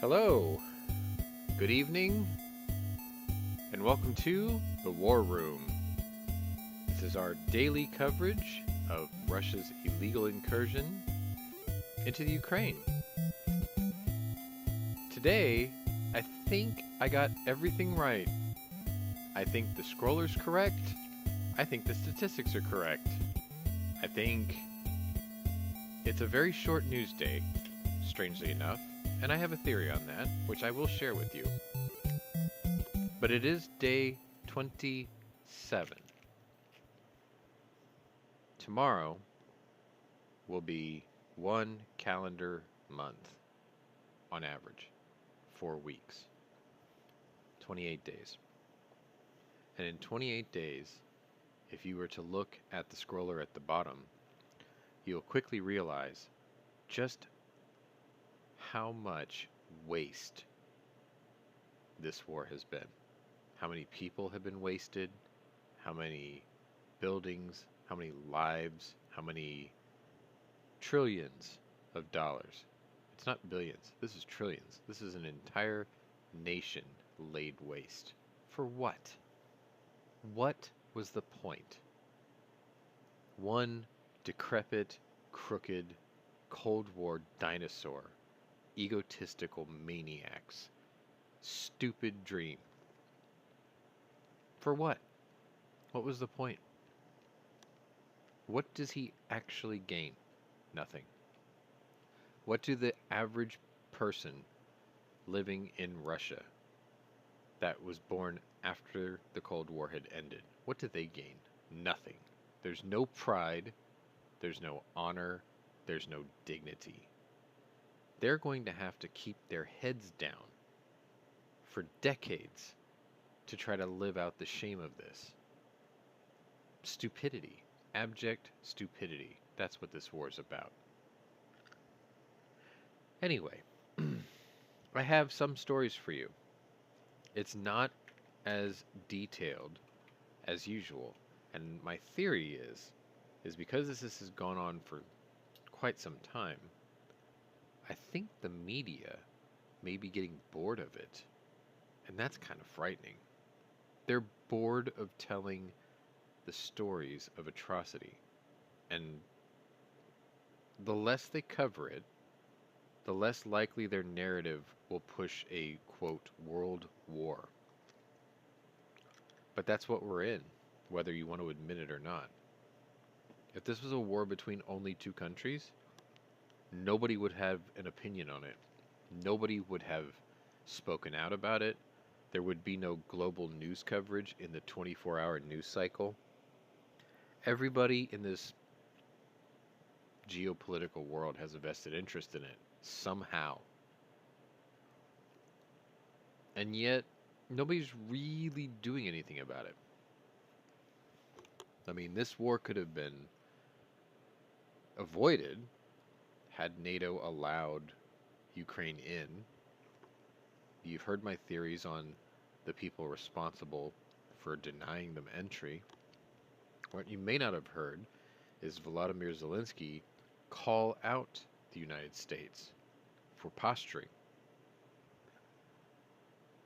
Hello, good evening, and welcome to the War Room. This is our daily coverage of Russia's illegal incursion into the Ukraine. Today, I think I got everything right. I think the scroller's correct. I think the statistics are correct. I think it's a very short news day, strangely enough, and I have a theory on that, which I will share with you. But it is day 27. Tomorrow will be one calendar month on average, 4 weeks, 28 days. And in 28 days, if you were to look at the scroller at the bottom, you'll quickly realize just how much waste this war has been. How many people have been wasted, how many buildings, how many lives, how many trillions of dollars. It's not billions, this is trillions. This is an entire nation laid waste. For what? What was the point? One decrepit, crooked, Cold War dinosaur, egotistical maniacs, stupid dream. For what? What was the point? What does he actually gain? Nothing. What do the average person living in Russia that was born after the Cold War had ended, what did they gain? Nothing. There's no pride, there's no honor, there's no dignity. They're going to have to keep their heads down for decades to try to live out the shame of this. Stupidity. Abject stupidity. That's what this war is about. Anyway, I have some stories for you. It's not as detailed as usual, and my theory is because this has gone on for quite some time, I think the media may be getting bored of it, and that's kind of frightening. They're bored of telling the stories of atrocity, and the less they cover it, the less likely their narrative will push a, quote, world war. But that's what we're in, whether you want to admit it or not. If this was a war between only two countries, nobody would have an opinion on it. Nobody would have spoken out about it. There would be no global news coverage in the 24-hour news cycle. Everybody in this geopolitical world has a vested interest in it, somehow. And yet, nobody's really doing anything about it. I mean, this war could have been avoided had NATO allowed Ukraine in. You've heard my theories on the people responsible for denying them entry. What you may not have heard is Volodymyr Zelenskyy call out the United States for posturing.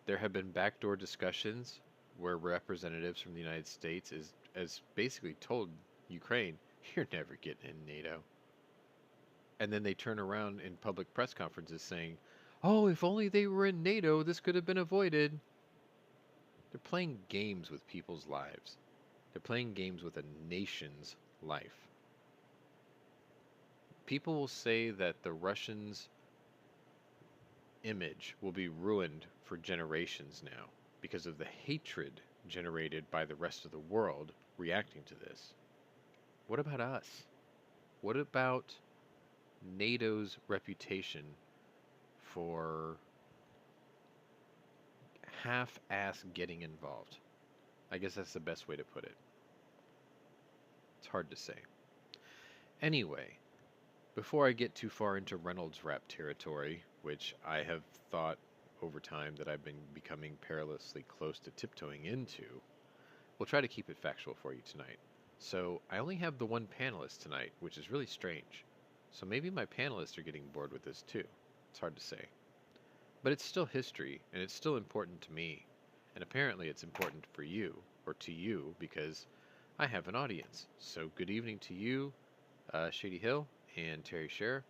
There have been backdoor discussions where representatives from the United States has basically told Ukraine, you're never getting in NATO. And then they turn around in public press conferences saying, oh, if only they were in NATO, this could have been avoided. They're playing games with people's lives. They're playing games with a nation's life. People will say that the Russians' image will be ruined for generations now because of the hatred generated by the rest of the world reacting to this. What about us? What about NATO's reputation for half-ass getting involved? I guess that's the best way to put it. It's hard to say. Anyway, before I get too far into Reynolds Wrap territory, which I have thought over time that I've been becoming perilously close to tiptoeing into, we'll try to keep it factual for you tonight. So I only have the one panelist tonight, which is really strange. So maybe my panelists are getting bored with this too. It's hard to say. But it's still history, and it's still important to me. And apparently it's important for you, or to you, because I have an audience. So good evening to you, Shady Hill and Terry Share.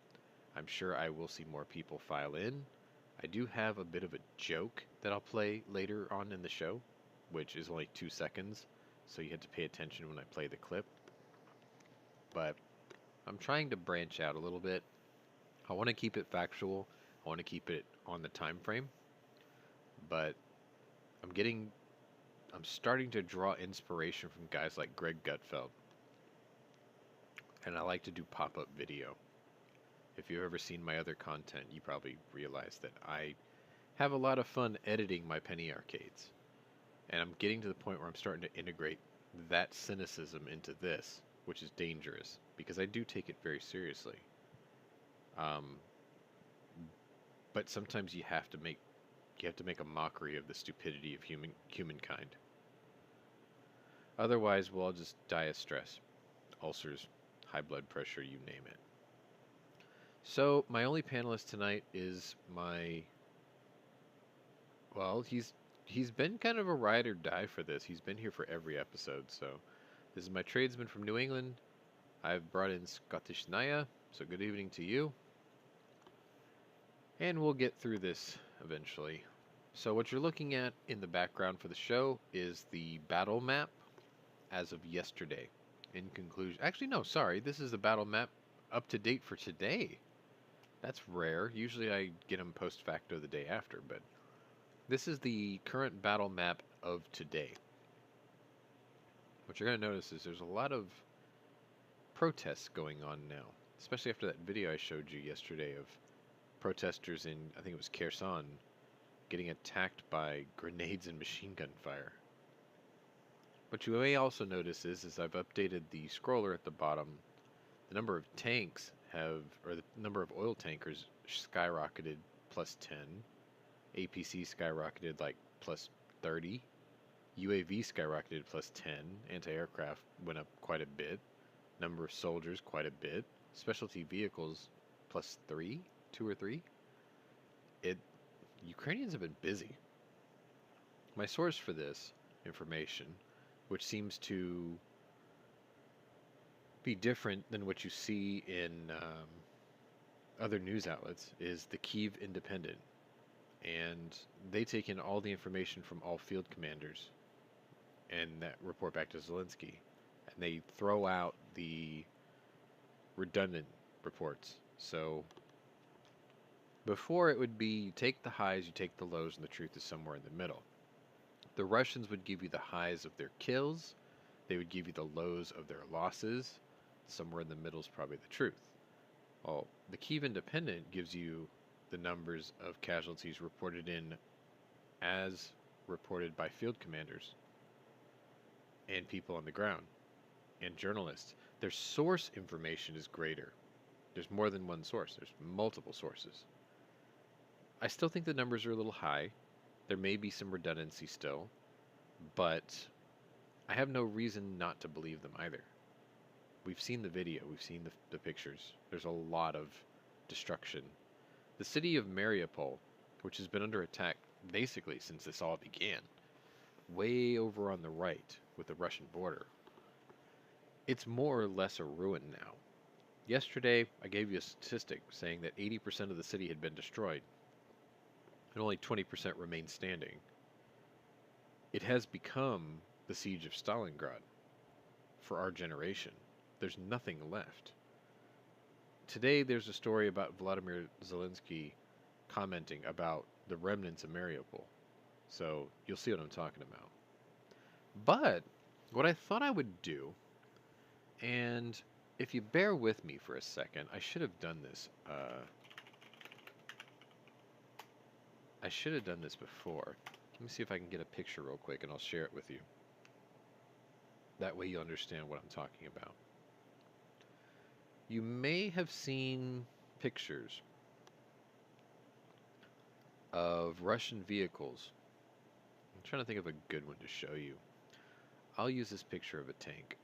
I'm sure I will see more people file in. I do have a bit of a joke that I'll play later on in the show, which is only 2 seconds, so you have to pay attention when I play the clip. But I'm trying to branch out a little bit. I want to keep it factual. I want to keep it on the time frame, but I'm starting to draw inspiration from guys like Greg Gutfeld, and I like to do pop-up video. If you've ever seen my other content, you probably realize that I have a lot of fun editing my penny arcades. And I'm getting to the point where I'm starting to integrate that cynicism into this, which is dangerous, because I do take it very seriously. Um, but sometimes you have to make a mockery of the stupidity of humankind. Otherwise, we'll all just die of stress, ulcers, high blood pressure, you name it. So my only panelist tonight is he's been kind of a ride or die for this. He's been here for every episode. So this is my tradesman from New England. I've brought in Scottish Naya. So good evening to you. And we'll get through this eventually. So what you're looking at in the background for the show is the battle map as of yesterday. In conclusion, actually no, sorry, this is the battle map up to date for today. That's rare. Usually I get them post facto the day after, but this is the current battle map of today. What you're going to notice is there's a lot of protests going on now, especially after that video I showed you yesterday of protesters in, I think it was Kherson, getting attacked by grenades and machine gun fire. What you may also notice is I've updated the scroller at the bottom. The number of tanks or the number of oil tankers skyrocketed plus 10. APC skyrocketed like plus 30. UAV skyrocketed plus 10. Anti-aircraft went up quite a bit. Number of soldiers quite a bit. Specialty vehicles plus 3, 2 or 3. Ukrainians have been busy. My source for this information, which seems to be different than what you see in other news outlets, is the Kyiv Independent. And they take in all the information from all field commanders and that report back to Zelenskyy. And they throw out the redundant reports. So before it would be you take the highs, you take the lows, and the truth is somewhere in the middle. The Russians would give you the highs of their kills. They would give you the lows of their losses. Somewhere in the middle is probably the truth. Well, the Kyiv Independent gives you the numbers of casualties reported in as reported by field commanders and people on the ground and journalists. Their source information is greater. There's more than one source. There's multiple sources. I still think the numbers are a little high. There may be some redundancy still, but I have no reason not to believe them either. We've seen the video. We've seen the pictures. There's a lot of destruction. The city of Mariupol, which has been under attack basically since this all began, way over on the right with the Russian border, it's more or less a ruin now. Yesterday, I gave you a statistic saying that 80% of the city had been destroyed, and only 20% remained standing. It has become the siege of Stalingrad for our generation. There's nothing left. Today, there's a story about Vladimir Zelenskyy commenting about the remnants of Mariupol. So you'll see what I'm talking about. But what I thought I would do, and if you bear with me for a second, I should have done this. I should have done this before. Let me see if I can get a picture real quick and I'll share it with you. That way you understand what I'm talking about. You may have seen pictures of Russian vehicles. I'm trying to think of a good one to show you. I'll use this picture of a tank.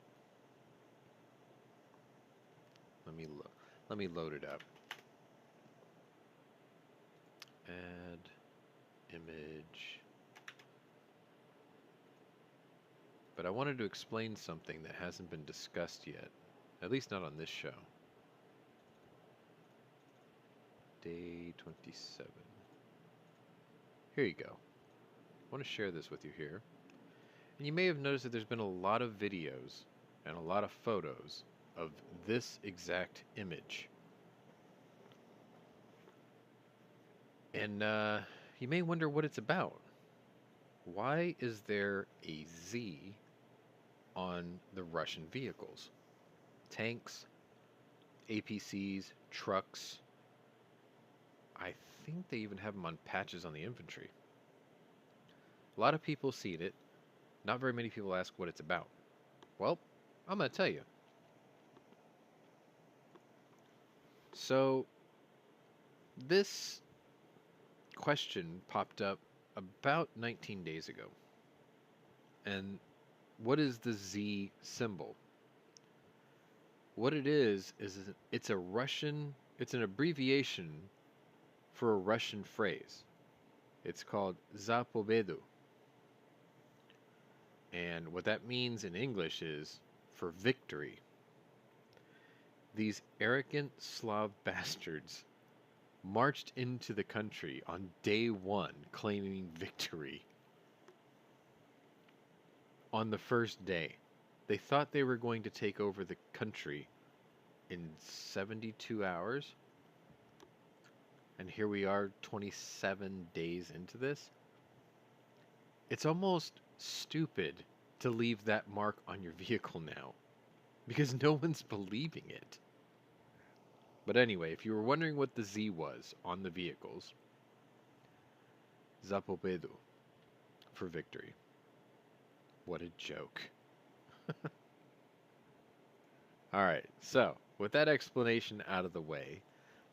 Let me load it up. Add image. But I wanted to explain something that hasn't been discussed yet, at least not on this show. Day 27. Here you go. I want to share this with you here. And you may have noticed that there's been a lot of videos and a lot of photos of this exact image. And you may wonder what it's about. Why is there a Z on the Russian vehicles? Tanks, APCs, trucks. I think they even have them on patches on the infantry. A lot of people seen it. Not very many people ask what it's about. Well, I'm going to tell you. So, this question popped up about 19 days ago. And what is the Z symbol? What it is it's an abbreviation for a Russian phrase. It's called Za Pobedu. And what that means in English is for victory. These arrogant Slav bastards marched into the country on day one claiming victory. On the first day, they thought they were going to take over the country in 72 hours. And here we are 27 days into this. It's almost stupid to leave that mark on your vehicle now, because no one's believing it. But anyway, if you were wondering what the Z was on the vehicles, Za Pobedu, for victory. What a joke. Alright, so with that explanation out of the way,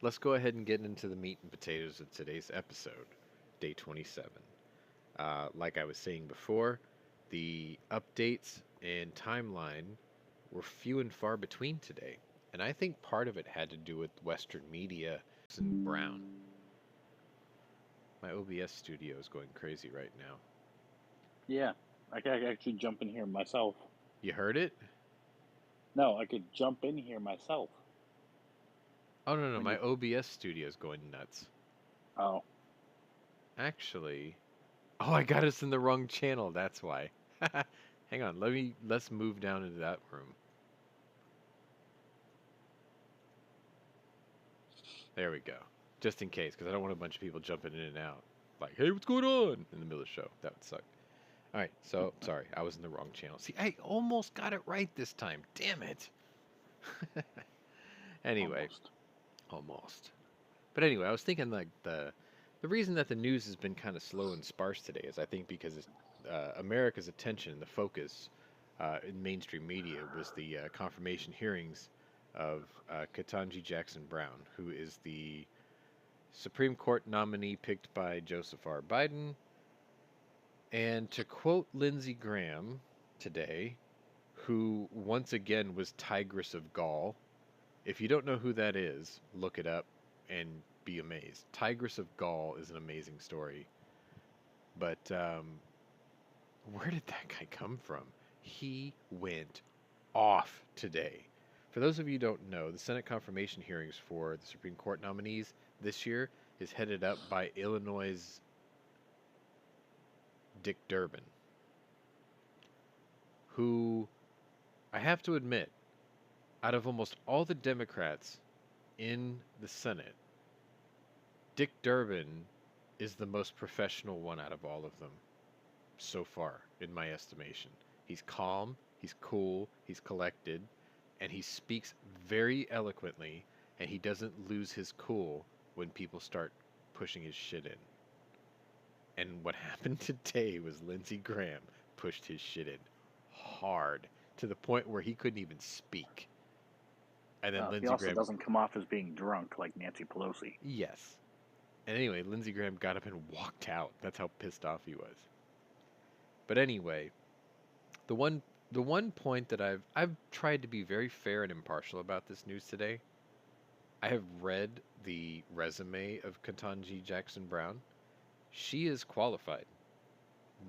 let's go ahead and get into the meat and potatoes of today's episode, day 27. Like I was saying before, the updates and timeline were few and far between today. And I think part of it had to do with Western media and Brown. My OBS studio is going crazy right now. Yeah, I could actually jump in here myself. You heard it? No, I could jump in here myself. Oh, no, my OBS studio is going nuts. Oh. Actually, oh, I got us in the wrong channel, that's why. Hang on, let's move down into that room. There we go. Just in case, because I don't want a bunch of people jumping in and out. Like, hey, what's going on? In the middle of the show. That would suck. Alright, so, sorry, I was in the wrong channel. See, I almost got it right this time. Damn it. Anyway. Almost. But anyway, I was thinking, like, the reason that the news has been kind of slow and sparse today is I think because it's, America's attention, the focus in mainstream media was the confirmation hearings of Ketanji Jackson Brown, who is the Supreme Court nominee picked by Joseph R. Biden. And to quote Lindsey Graham today, who once again was Tigress of Gaul, if you don't know who that is, look it up and be amazed. Tigress of Gaul is an amazing story. But where did that guy come from? He went off today. For those of you who don't know, the Senate confirmation hearings for the Supreme Court nominees this year is headed up by Illinois' Dick Durbin, who, I have to admit, out of almost all the Democrats in the Senate, Dick Durbin is the most professional one out of all of them so far, in my estimation. He's calm, he's cool, he's collected, and he speaks very eloquently, and he doesn't lose his cool when people start pushing his shit in. And what happened today was Lindsey Graham pushed his shit in hard to the point where he couldn't even speak. And then Lindsey he also Graham doesn't come off as being drunk like Nancy Pelosi. Yes. And anyway, Lindsey Graham got up and walked out. That's how pissed off he was. But anyway, the one point that I've tried to be very fair and impartial about this news today. I have read the resume of Ketanji Jackson Brown. She is qualified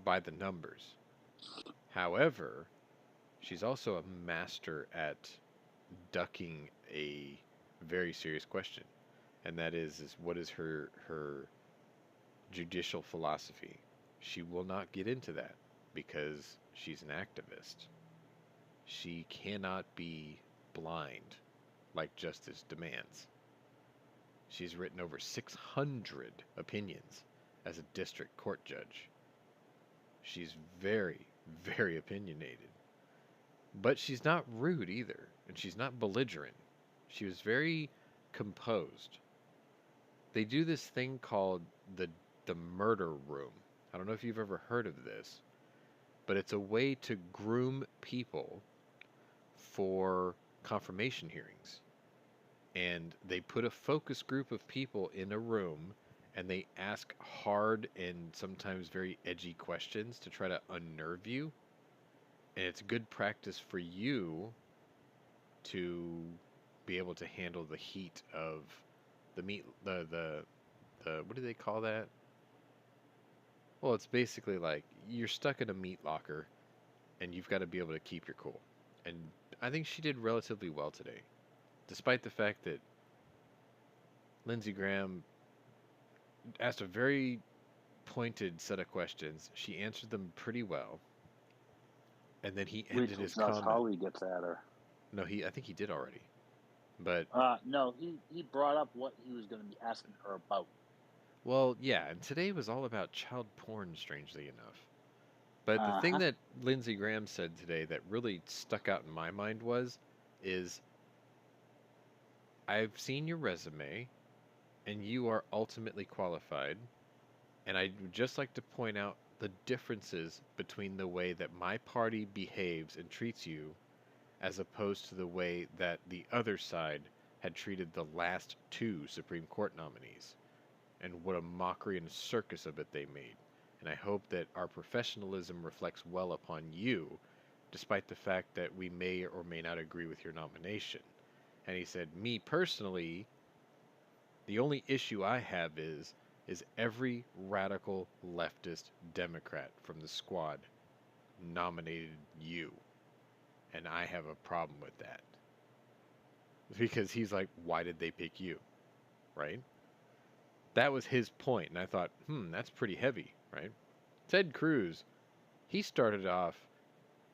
by the numbers. However, she's also a master at ducking a very serious question, and that is what is her judicial philosophy? She will not get into that because she's an activist. She cannot be blind like justice demands. She's written over 600 opinions as a district court judge. She's very, very opinionated. But she's not rude either, and she's not belligerent. She was very composed. They do this thing called the murder room. I don't know if you've ever heard of this, but it's a way to groom people for confirmation hearings. And they put a focus group of people in a room and they ask hard and sometimes very edgy questions to try to unnerve you. And it's good practice for you to be able to handle the heat of the meat, the what do they call that? Well, it's basically like you're stuck in a meat locker and you've got to be able to keep your cool. And I think she did relatively well today, despite the fact that Lindsey Graham asked a very pointed set of questions. She answered them pretty well, and then he ended his Josh comment. Hawley gets at her. No, I think he did already, but No, he brought up what he was going to be asking her about. well, yeah. And today was all about child porn, strangely enough. But the thing that Lindsey Graham said today that really stuck out in my mind is I've seen your resume, and you are ultimately qualified. And I would just like to point out the differences between the way that my party behaves and treats you as opposed to the way that the other side had treated the last two Supreme Court nominees, and what a mockery and a circus of it they made. And I hope that our professionalism reflects well upon you, despite the fact that we may or may not agree with your nomination. And he said, me personally, the only issue I have is every radical leftist Democrat from the squad nominated you. And I have a problem with that. Because he's like, why did they pick you? Right? That was his point. And I thought, that's pretty heavy, right? Ted Cruz, he started off,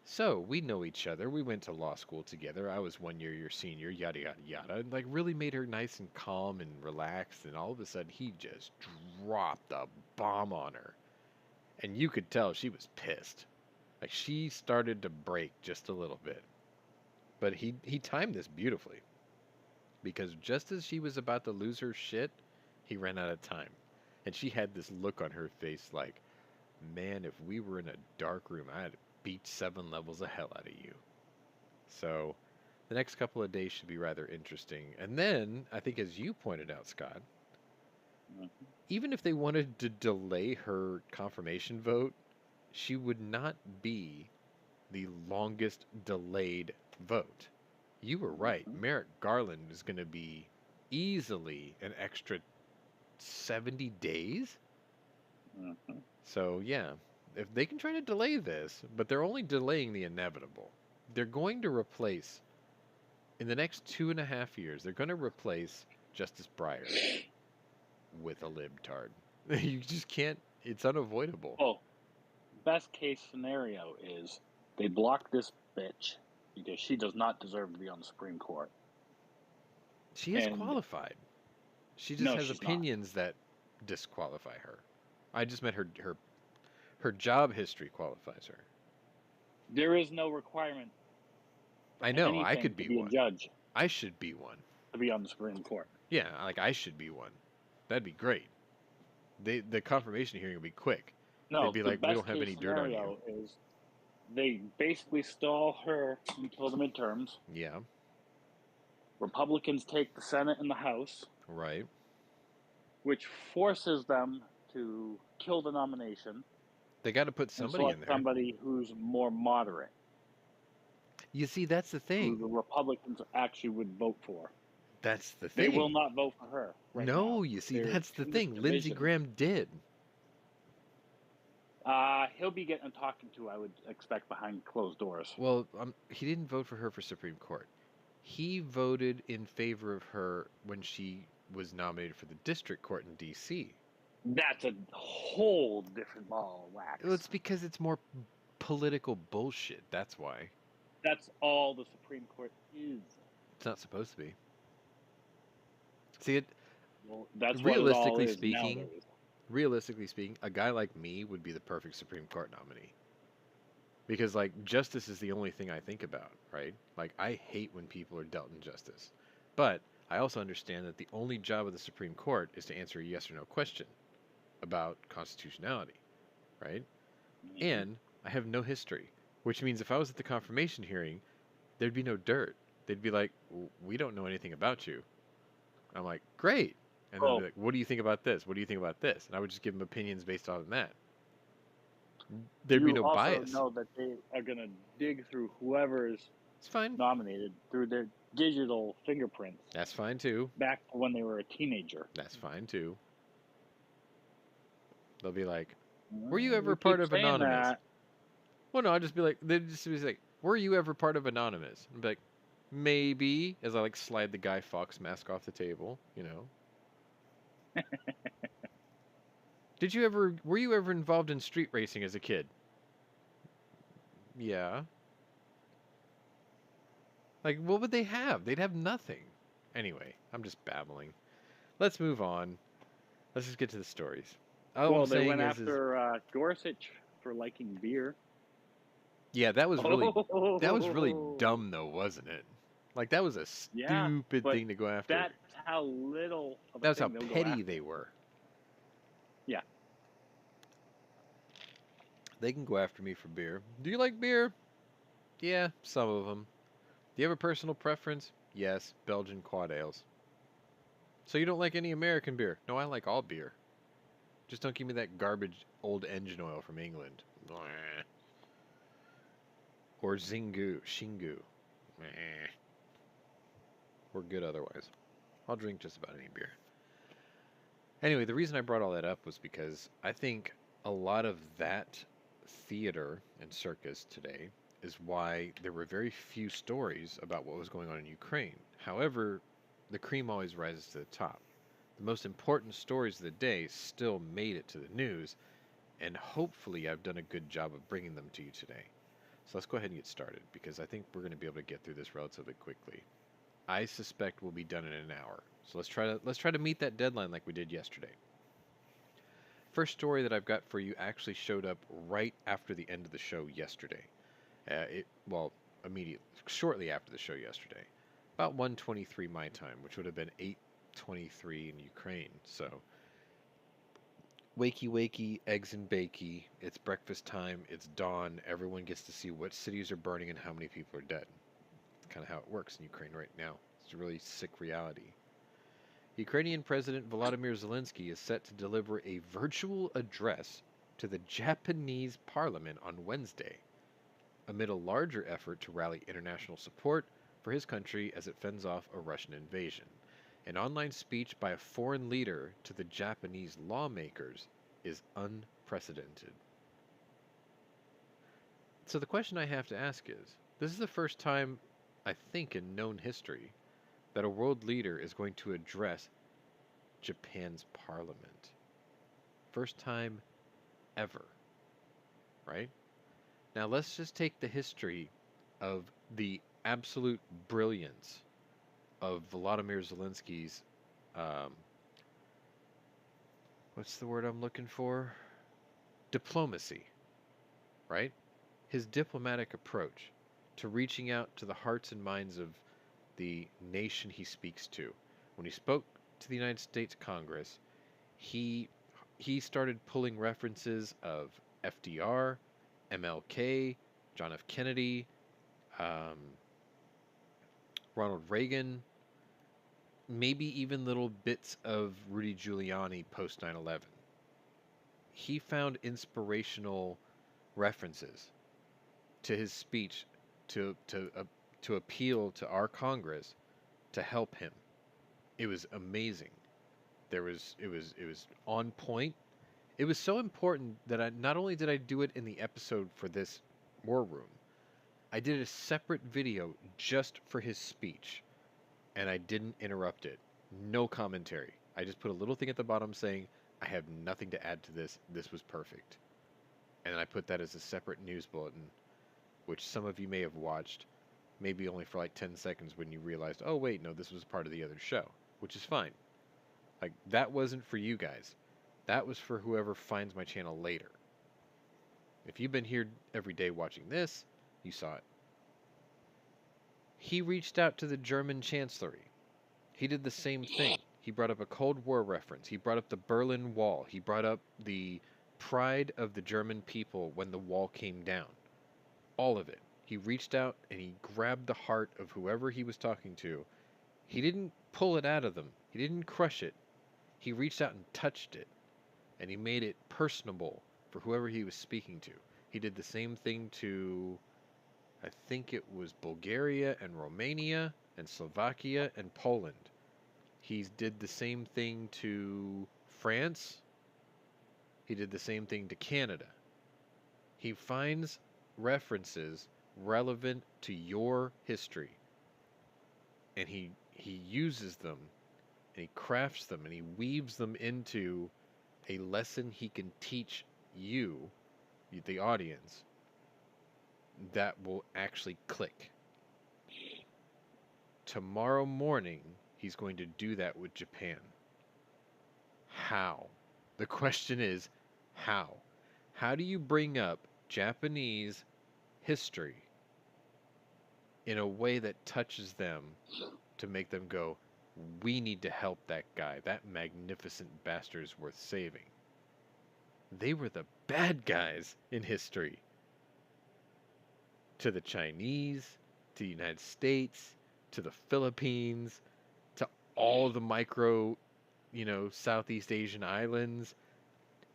so we know each other. We went to law school together. I was 1 year your senior, yada, yada, yada. And like really made her nice and calm and relaxed. And all of a sudden, he just dropped a bomb on her. And you could tell she was pissed. Like she started to break just a little bit. But he timed this beautifully. Because just as she was about to lose her shit, he ran out of time. And she had this look on her face like, man, if we were in a dark room, I'd beat 7 levels of hell out of you. So the next couple of days should be rather interesting. And then, I think as you pointed out, Scott, even if they wanted to delay her confirmation vote, she would not be the longest delayed vote. You were right. Merrick Garland is going to be easily an extra 70 days. So, yeah, if they can try to delay this, but they're only delaying the inevitable. They're going to replace, in the next 2.5 years, they're going to replace Justice Breyer with a libtard. You just can't, it's unavoidable. Oh, best case scenario is they block this bitch because she does not deserve to be on the Supreme Court. She is qualified. She just has opinions that disqualify her. I just meant her job history qualifies her. There is no requirement. I know, I could be one. A judge. I should be one. To be on the Supreme Court. Yeah, like I should be one. That'd be great. The confirmation hearing would be quick. No, they'd be like, we don't have any dirt on you. Is they basically stall her until the midterms. Yeah. Republicans take the Senate and the House. Right. Which forces them to kill the nomination. They got to put somebody in there. Somebody who's more moderate. You see, that's the thing. Who the Republicans actually would vote for. That's the thing. They will not vote for her. No, you see, that's the thing. Lindsey Graham did. He'll be getting talking to, I would expect, behind closed doors. Well, he didn't vote for her for Supreme Court. He voted in favor of her when she was nominated for the district court in D.C. That's a whole different ball of wax. Well, it's because it's more political bullshit. That's why. That's all the Supreme Court is. It's not supposed to be. See, Well, that's what it all realistically is speaking, nowadays. a guy like me would be the perfect Supreme Court nominee. Because, like, justice is the only thing I think about, right? Like, I hate when people are dealt injustice. But I also understand that the only job of the Supreme Court is to answer a yes or no question about constitutionality, right? Mm-hmm. And I have no history, which means if I was at the confirmation hearing, there'd be no dirt. They'd be like, we don't know anything about you. I'm like, great. And then they'd be like, what do you think about this? What do you think about this? And I would just give them opinions based on that. There'd be no bias. You also know that they are going to dig through whoever's It's fine. nominated through their digital fingerprints. That's fine too. Back to when they were a teenager. That's fine too. They'll be like, were you ever You part keep of saying Anonymous? that. Well, no, I'd just be like, they'd just be like, were you ever part of Anonymous? I'd be like, maybe, as I like slide the Guy Fawkes mask off the table, you know. Were you ever involved in street racing as a kid? Yeah. Like, what would they have? They'd have nothing. Anyway, I'm just babbling. Let's move on. Let's just get to the stories. Well, they went after Gorsuch for liking beer. Yeah, that was really dumb, though, wasn't it? Like, that was a stupid thing to go after. That's how little of a That's how thing petty they were. Yeah. They can go after me for beer. Do you like beer? Yeah, some of them. Do you have a personal preference? Yes, Belgian quad ales. So you don't like any American beer? No, I like all beer. Just don't give me that garbage old engine oil from England. Blah. Or Shingu. Meh. We're good otherwise. I'll drink just about any beer. Anyway, the reason I brought all that up was because I think a lot of that theater and circus today is why there were very few stories about what was going on in Ukraine. However, the cream always rises to the top. The most important stories of the day still made it to the news, and hopefully I've done a good job of bringing them to you today. So let's go ahead and get started, because I think we're going to be able to get through this relatively quickly. I suspect we'll be done in an hour. So let's try to meet that deadline like we did yesterday. First story that I've got for you actually showed up right after the end of the show yesterday. Immediately, shortly after the show yesterday. About 1:23 my time, which would have been 8:23 in Ukraine. So, wakey wakey, eggs and bakey. It's breakfast time. It's dawn. Everyone gets to see what cities are burning and how many people are dead. It's kind of how it works in Ukraine right now. It's a really sick reality. Ukrainian President Volodymyr Zelenskyy is set to deliver a virtual address to the Japanese parliament on Wednesday, amid a larger effort to rally international support for his country as it fends off a Russian invasion. An online speech by a foreign leader to the Japanese lawmakers is unprecedented. So the question I have to ask is, this is the first time, I think, in known history that a world leader is going to address Japan's parliament. First time ever, right? Now let's just take the history of the absolute brilliance of Volodymyr Zelensky's, what's the word I'm looking for? Diplomacy, right? His diplomatic approach to reaching out to the hearts and minds of the nation he speaks to. When he spoke to the United States Congress, he started pulling references of FDR, MLK, John F. Kennedy, Ronald Reagan, maybe even little bits of Rudy Giuliani post 9/11. He found inspirational references to his speech to appeal to our Congress to help him. It was amazing. It was on point. It was so important that I not only did I do it in the episode for this war room, I did a separate video just for his speech, and I didn't interrupt it. No commentary. I just put a little thing at the bottom saying, I have nothing to add to this. This was perfect. And I put that as a separate news bulletin, which some of you may have watched, maybe only for like 10 seconds when you realized, oh, wait, no, this was part of the other show, which is fine. Like, that wasn't for you guys. That was for whoever finds my channel later. If you've been here every day watching this, you saw it. He reached out to the German Chancellery. He did the same thing. He brought up a Cold War reference. He brought up the Berlin Wall. He brought up the pride of the German people when the wall came down. All of it. He reached out and he grabbed the heart of whoever he was talking to. He didn't pull it out of them. He didn't crush it. He reached out and touched it. And he made it personable for whoever he was speaking to. He did the same thing to, I think it was Bulgaria and Romania and Slovakia and Poland. He did the same thing to France. He did the same thing to Canada. He finds references relevant to your history. And he uses them, and he crafts them, and he weaves them into a lesson he can teach you, the audience, that will actually click. Tomorrow morning, he's going to do that with Japan. How? The question is, how? How do you bring up Japanese history in a way that touches them to make them go, we need to help that guy. That magnificent bastard is worth saving. They were the bad guys in history. To the Chinese, to the United States, to the Philippines, to all the micro, Southeast Asian islands.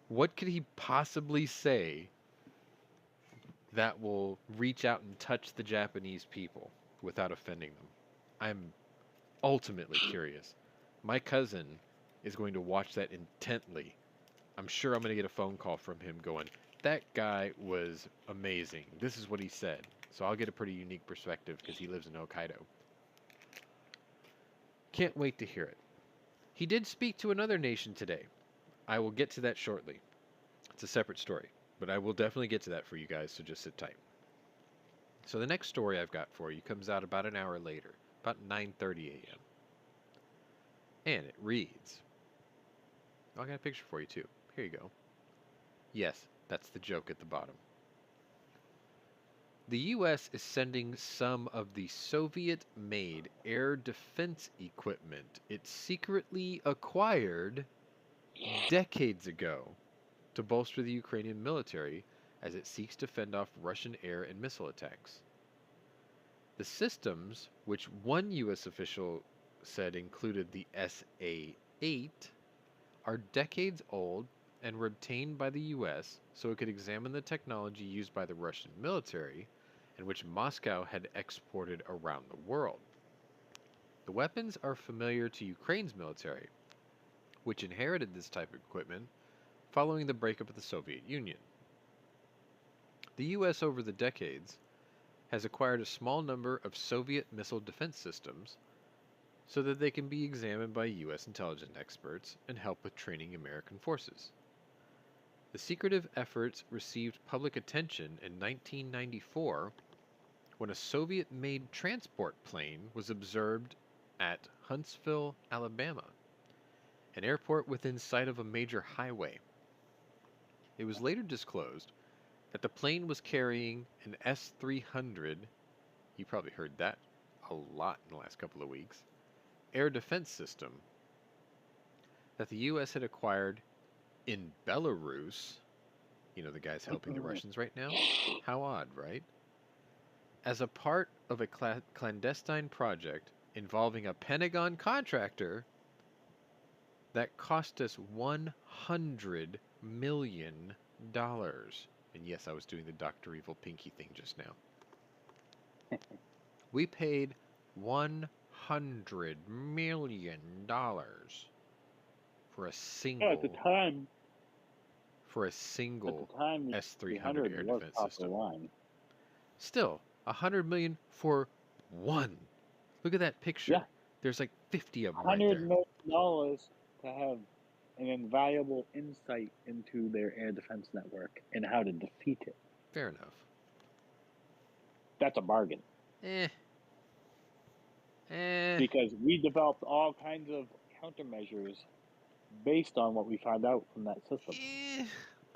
What could he possibly say that will reach out and touch the Japanese people without offending them? I'm ultimately curious. My cousin is going to watch that intently. I'm sure I'm going to get a phone call from him going, that guy was amazing. This is what he said. So I'll get a pretty unique perspective because he lives in Hokkaido. Can't wait to hear it. He did speak to another nation today. I will get to that shortly. It's a separate story, but I will definitely get to that for you guys, so just sit tight. So the next story I've got for you comes out about an hour later, about 9:30 a.m. And it reads, I got a picture for you too. Here you go. Yes, that's the joke at the bottom. The U.S. is sending some of the Soviet-made air defense equipment it secretly acquired decades ago to bolster the Ukrainian military as it seeks to fend off Russian air and missile attacks. The systems, which one U.S. official said included the SA-8, are decades old and were obtained by the U.S. so it could examine the technology used by the Russian military and which Moscow had exported around the world. The weapons are familiar to Ukraine's military, which inherited this type of equipment following the breakup of the Soviet Union. The U.S. over the decades has acquired a small number of Soviet missile defense systems so that they can be examined by U.S. intelligence experts and help with training American forces. The secretive efforts received public attention in 1994 when a Soviet-made transport plane was observed at Huntsville, Alabama, an airport within sight of a major highway. It was later disclosed that the plane was carrying an S-300, you probably heard that a lot in the last couple of weeks, air defense system that the U.S. had acquired in Belarus. You know, the guy's helping the Russians right now? How odd, right? As a part of a clandestine project involving a Pentagon contractor that cost us $100 million. And yes, I was doing the Dr. Evil Pinky thing just now. We paid $100 million for a single... at the time. for a At single the time, the S-300 300 air was defense top of the system. line. Still, 100 million for one. Look at that picture. Yeah, There's like 50 of them right $100 there. million to have an invaluable insight into their air defense network and how to defeat it. Fair enough. That's a bargain. Because we developed all kinds of countermeasures based on what we found out from that system.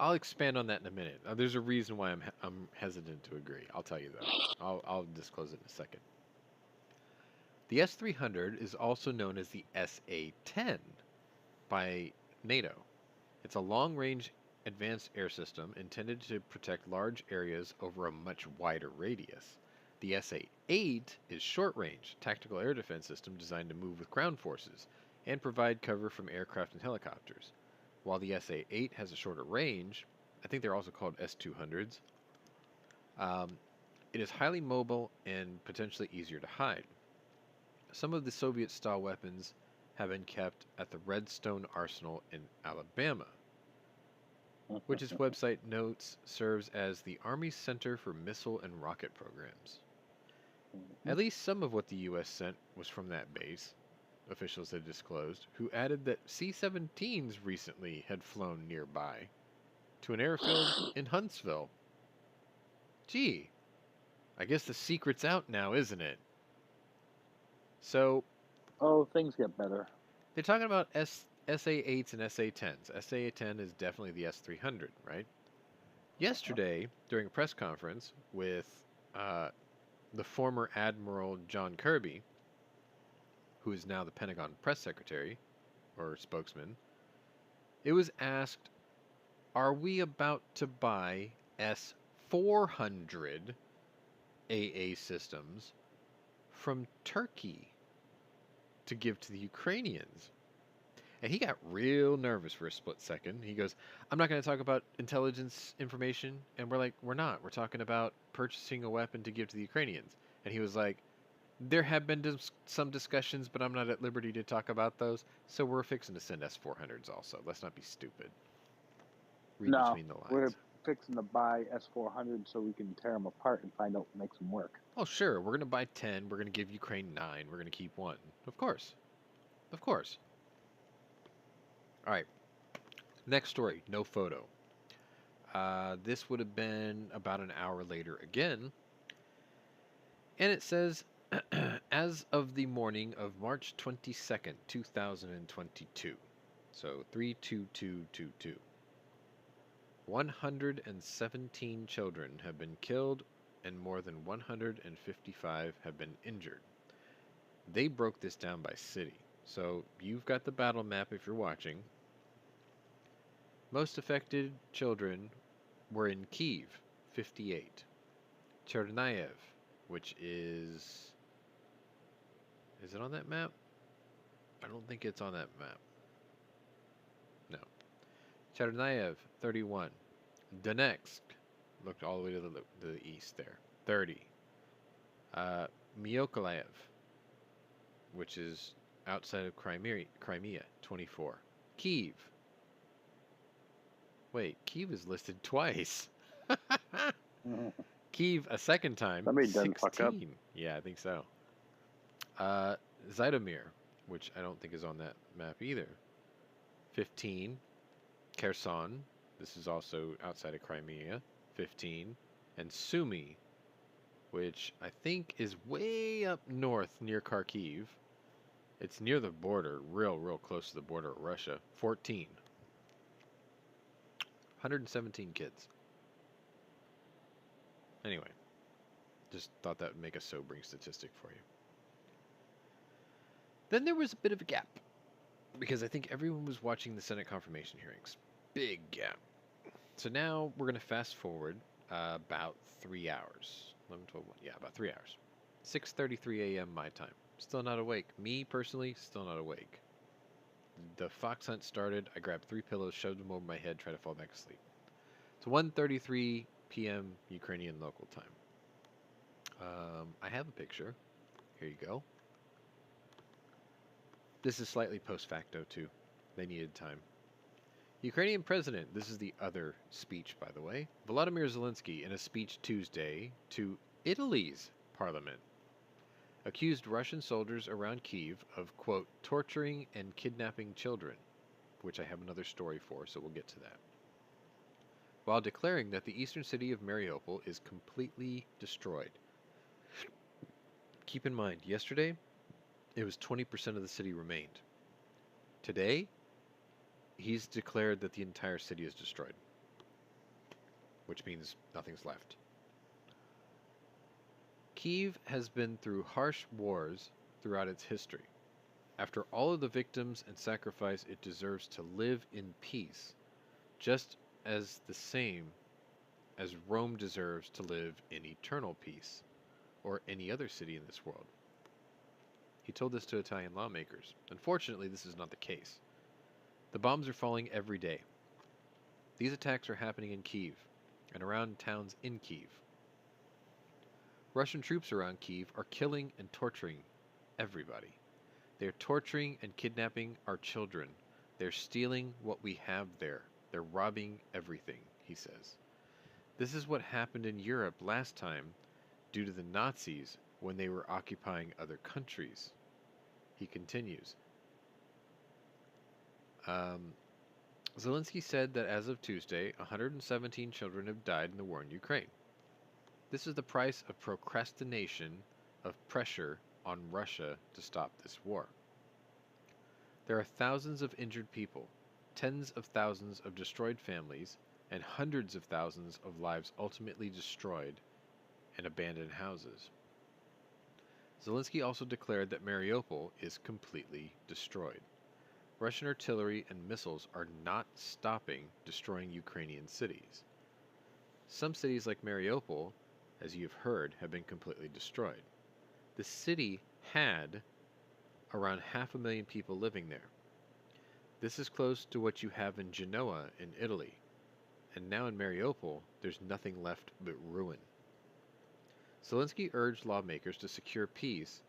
I'll expand on that in a minute. There's a reason why I'm hesitant to agree. I'll tell you though. I'll disclose it in a second. The S-300 is also known as the SA-10 by NATO. It's a long-range advanced air system intended to protect large areas over a much wider radius. The SA-8 is short-range tactical air defense system designed to move with ground forces and provide cover from aircraft and helicopters. While the SA-8 has a shorter range, I think they're also called S-200s, it is highly mobile and potentially easier to hide. Some of the Soviet-style weapons have been kept at the Redstone Arsenal in Alabama, which its website notes serves as the Army's Center for Missile and Rocket Programs. At least some of what the U.S. sent was from that base, officials had disclosed, who added that C-17s recently had flown nearby to an airfield in Huntsville. Gee, I guess the secret's out now, isn't it? So, Things get better. they're talking about SA-8s and SA-10s. SA-10 is definitely the S-300, right? Yesterday, during a press conference with the former Admiral John Kirby, who is now the Pentagon press secretary or spokesman, it was asked, are we about to buy S-400 AA systems from Turkey to give to the Ukrainians? And he got real nervous for a split second. He goes, I'm not going to talk about intelligence information. And we're like, we're not. We're talking about purchasing a weapon to give to the Ukrainians. And he was like, there have been some discussions, but I'm not at liberty to talk about those. So we're fixing to send S-400s also. Let's not be stupid. Read between the lines. We're fixing to buy S-400 so we can tear them apart and find out what makes them work. Oh, sure. We're going to buy 10. We're going to give Ukraine 9. We're going to keep 1. Of course. Of course. All right. Next story. No photo. This would have been about an hour later again. And it says, as of the morning of March 22nd, 2022. So 32222. 117 children have been killed and more than 155 have been injured. They broke this down by city. So you've got the battle map if you're watching. Most affected children were in Kyiv, 58. Chernihiv, which is it on that map? I don't think it's on that map. No. Chernihiv, 31. Donetsk, looked all the way to the east there, 30. Mykolaiv, which is outside of Crimea, 24. Kyiv. Wait, Kyiv is listed twice. Kyiv a second time, Somebody 16. done fuck up. Yeah, I think so. Zhytomyr, which I don't think is on that map either, 15. Kherson, this is also outside of Crimea, 15. And Sumy, which I think is way up north near Kharkiv. It's near the border, real close to the border of Russia, 14. 117 kids. Anyway, just thought that would make a sobering statistic for you. Then there was a bit of a gap, because I think everyone was watching the Senate confirmation hearings. Big gap. So now we're going to fast forward about 3 hours. 11, 12, 1. Yeah, about 3 hours. 6:33 a.m. my time. Still not awake. Me, personally, still not awake. The fox hunt started. I grabbed 3 pillows, shoved them over my head, tried to fall back asleep. It's 1:33 p.m. Ukrainian local time. I have a picture. Here you go. This is slightly post facto, too. They needed time. Ukrainian President, this is the other speech, by the way, Volodymyr Zelenskyy, in a speech Tuesday to Italy's parliament, accused Russian soldiers around Kyiv of, quote, torturing and kidnapping children, which I have another story for, so we'll get to that, while declaring that the eastern city of Mariupol is completely destroyed. Keep in mind, yesterday, it was 20% of the city remained. Today, he's declared that the entire city is destroyed, which means nothing's left. Kyiv has been through harsh wars throughout its history. After all of the victims and sacrifice, it deserves to live in peace, just as the same as Rome deserves to live in eternal peace, or any other city in this world. He told this to Italian lawmakers. Unfortunately, this is not the case. The bombs are falling every day. These attacks are happening in Kyiv and around towns in Kyiv. Russian troops around Kyiv are killing and torturing everybody. They are torturing and kidnapping our children. They're stealing what we have there. They're robbing everything, he says. This is what happened in Europe last time due to the Nazis when they were occupying other countries. He continues. Zelenskyy said that as of Tuesday, 117 children have died in the war in Ukraine. This is the price of procrastination of pressure on Russia to stop this war. There are thousands of injured people, tens of thousands of destroyed families, and hundreds of thousands of lives ultimately destroyed and abandoned houses. Zelenskyy also declared that Mariupol is completely destroyed. Russian artillery and missiles are not stopping destroying Ukrainian cities. Some cities like Mariupol, as you've heard, have been completely destroyed. The city had around 500,000 people living there. This is close to what you have in Genoa in Italy. And now in Mariupol, there's nothing left but ruin. Zelenskyy urged lawmakers to secure peace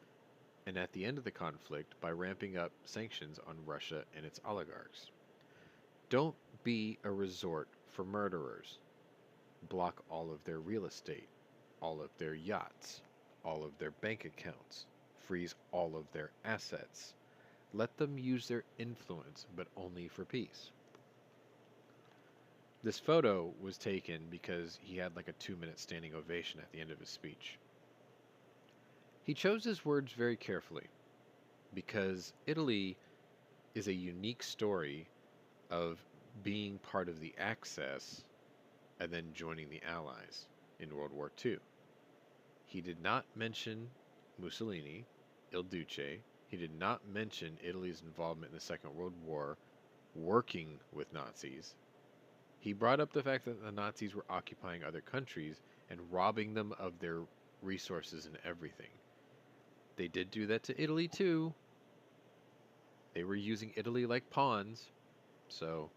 and at the end of the conflict by ramping up sanctions on Russia and its oligarchs. Don't be a resort for murderers. Block all of their real estate, all of their yachts, all of their bank accounts. Freeze all of their assets. Let them use their influence, but only for peace. This photo was taken because he had like a 2-minute standing ovation at the end of his speech. He chose his words very carefully because Italy is a unique story of being part of the Axis and then joining the Allies in World War II. He did not mention Mussolini, Il Duce. He did not mention Italy's involvement in the Second World War, working with Nazis. He brought up the fact that the Nazis were occupying other countries and robbing them of their resources and everything. They did do that to Italy too. They were using Italy like pawns. So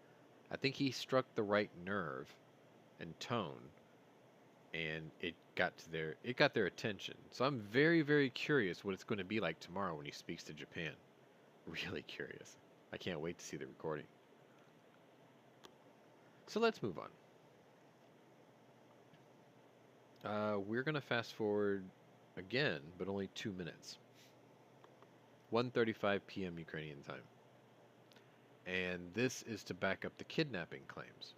I think he struck the right nerve and tone, and it got their attention. So I'm very, very curious what it's going to be like tomorrow when he speaks to Japan. Really curious. I can't wait to see the recording. So let's move on. We're going to fast forward again, but only 2 minutes. 1:35 p.m. Ukrainian time. And this is to back up the kidnapping claims.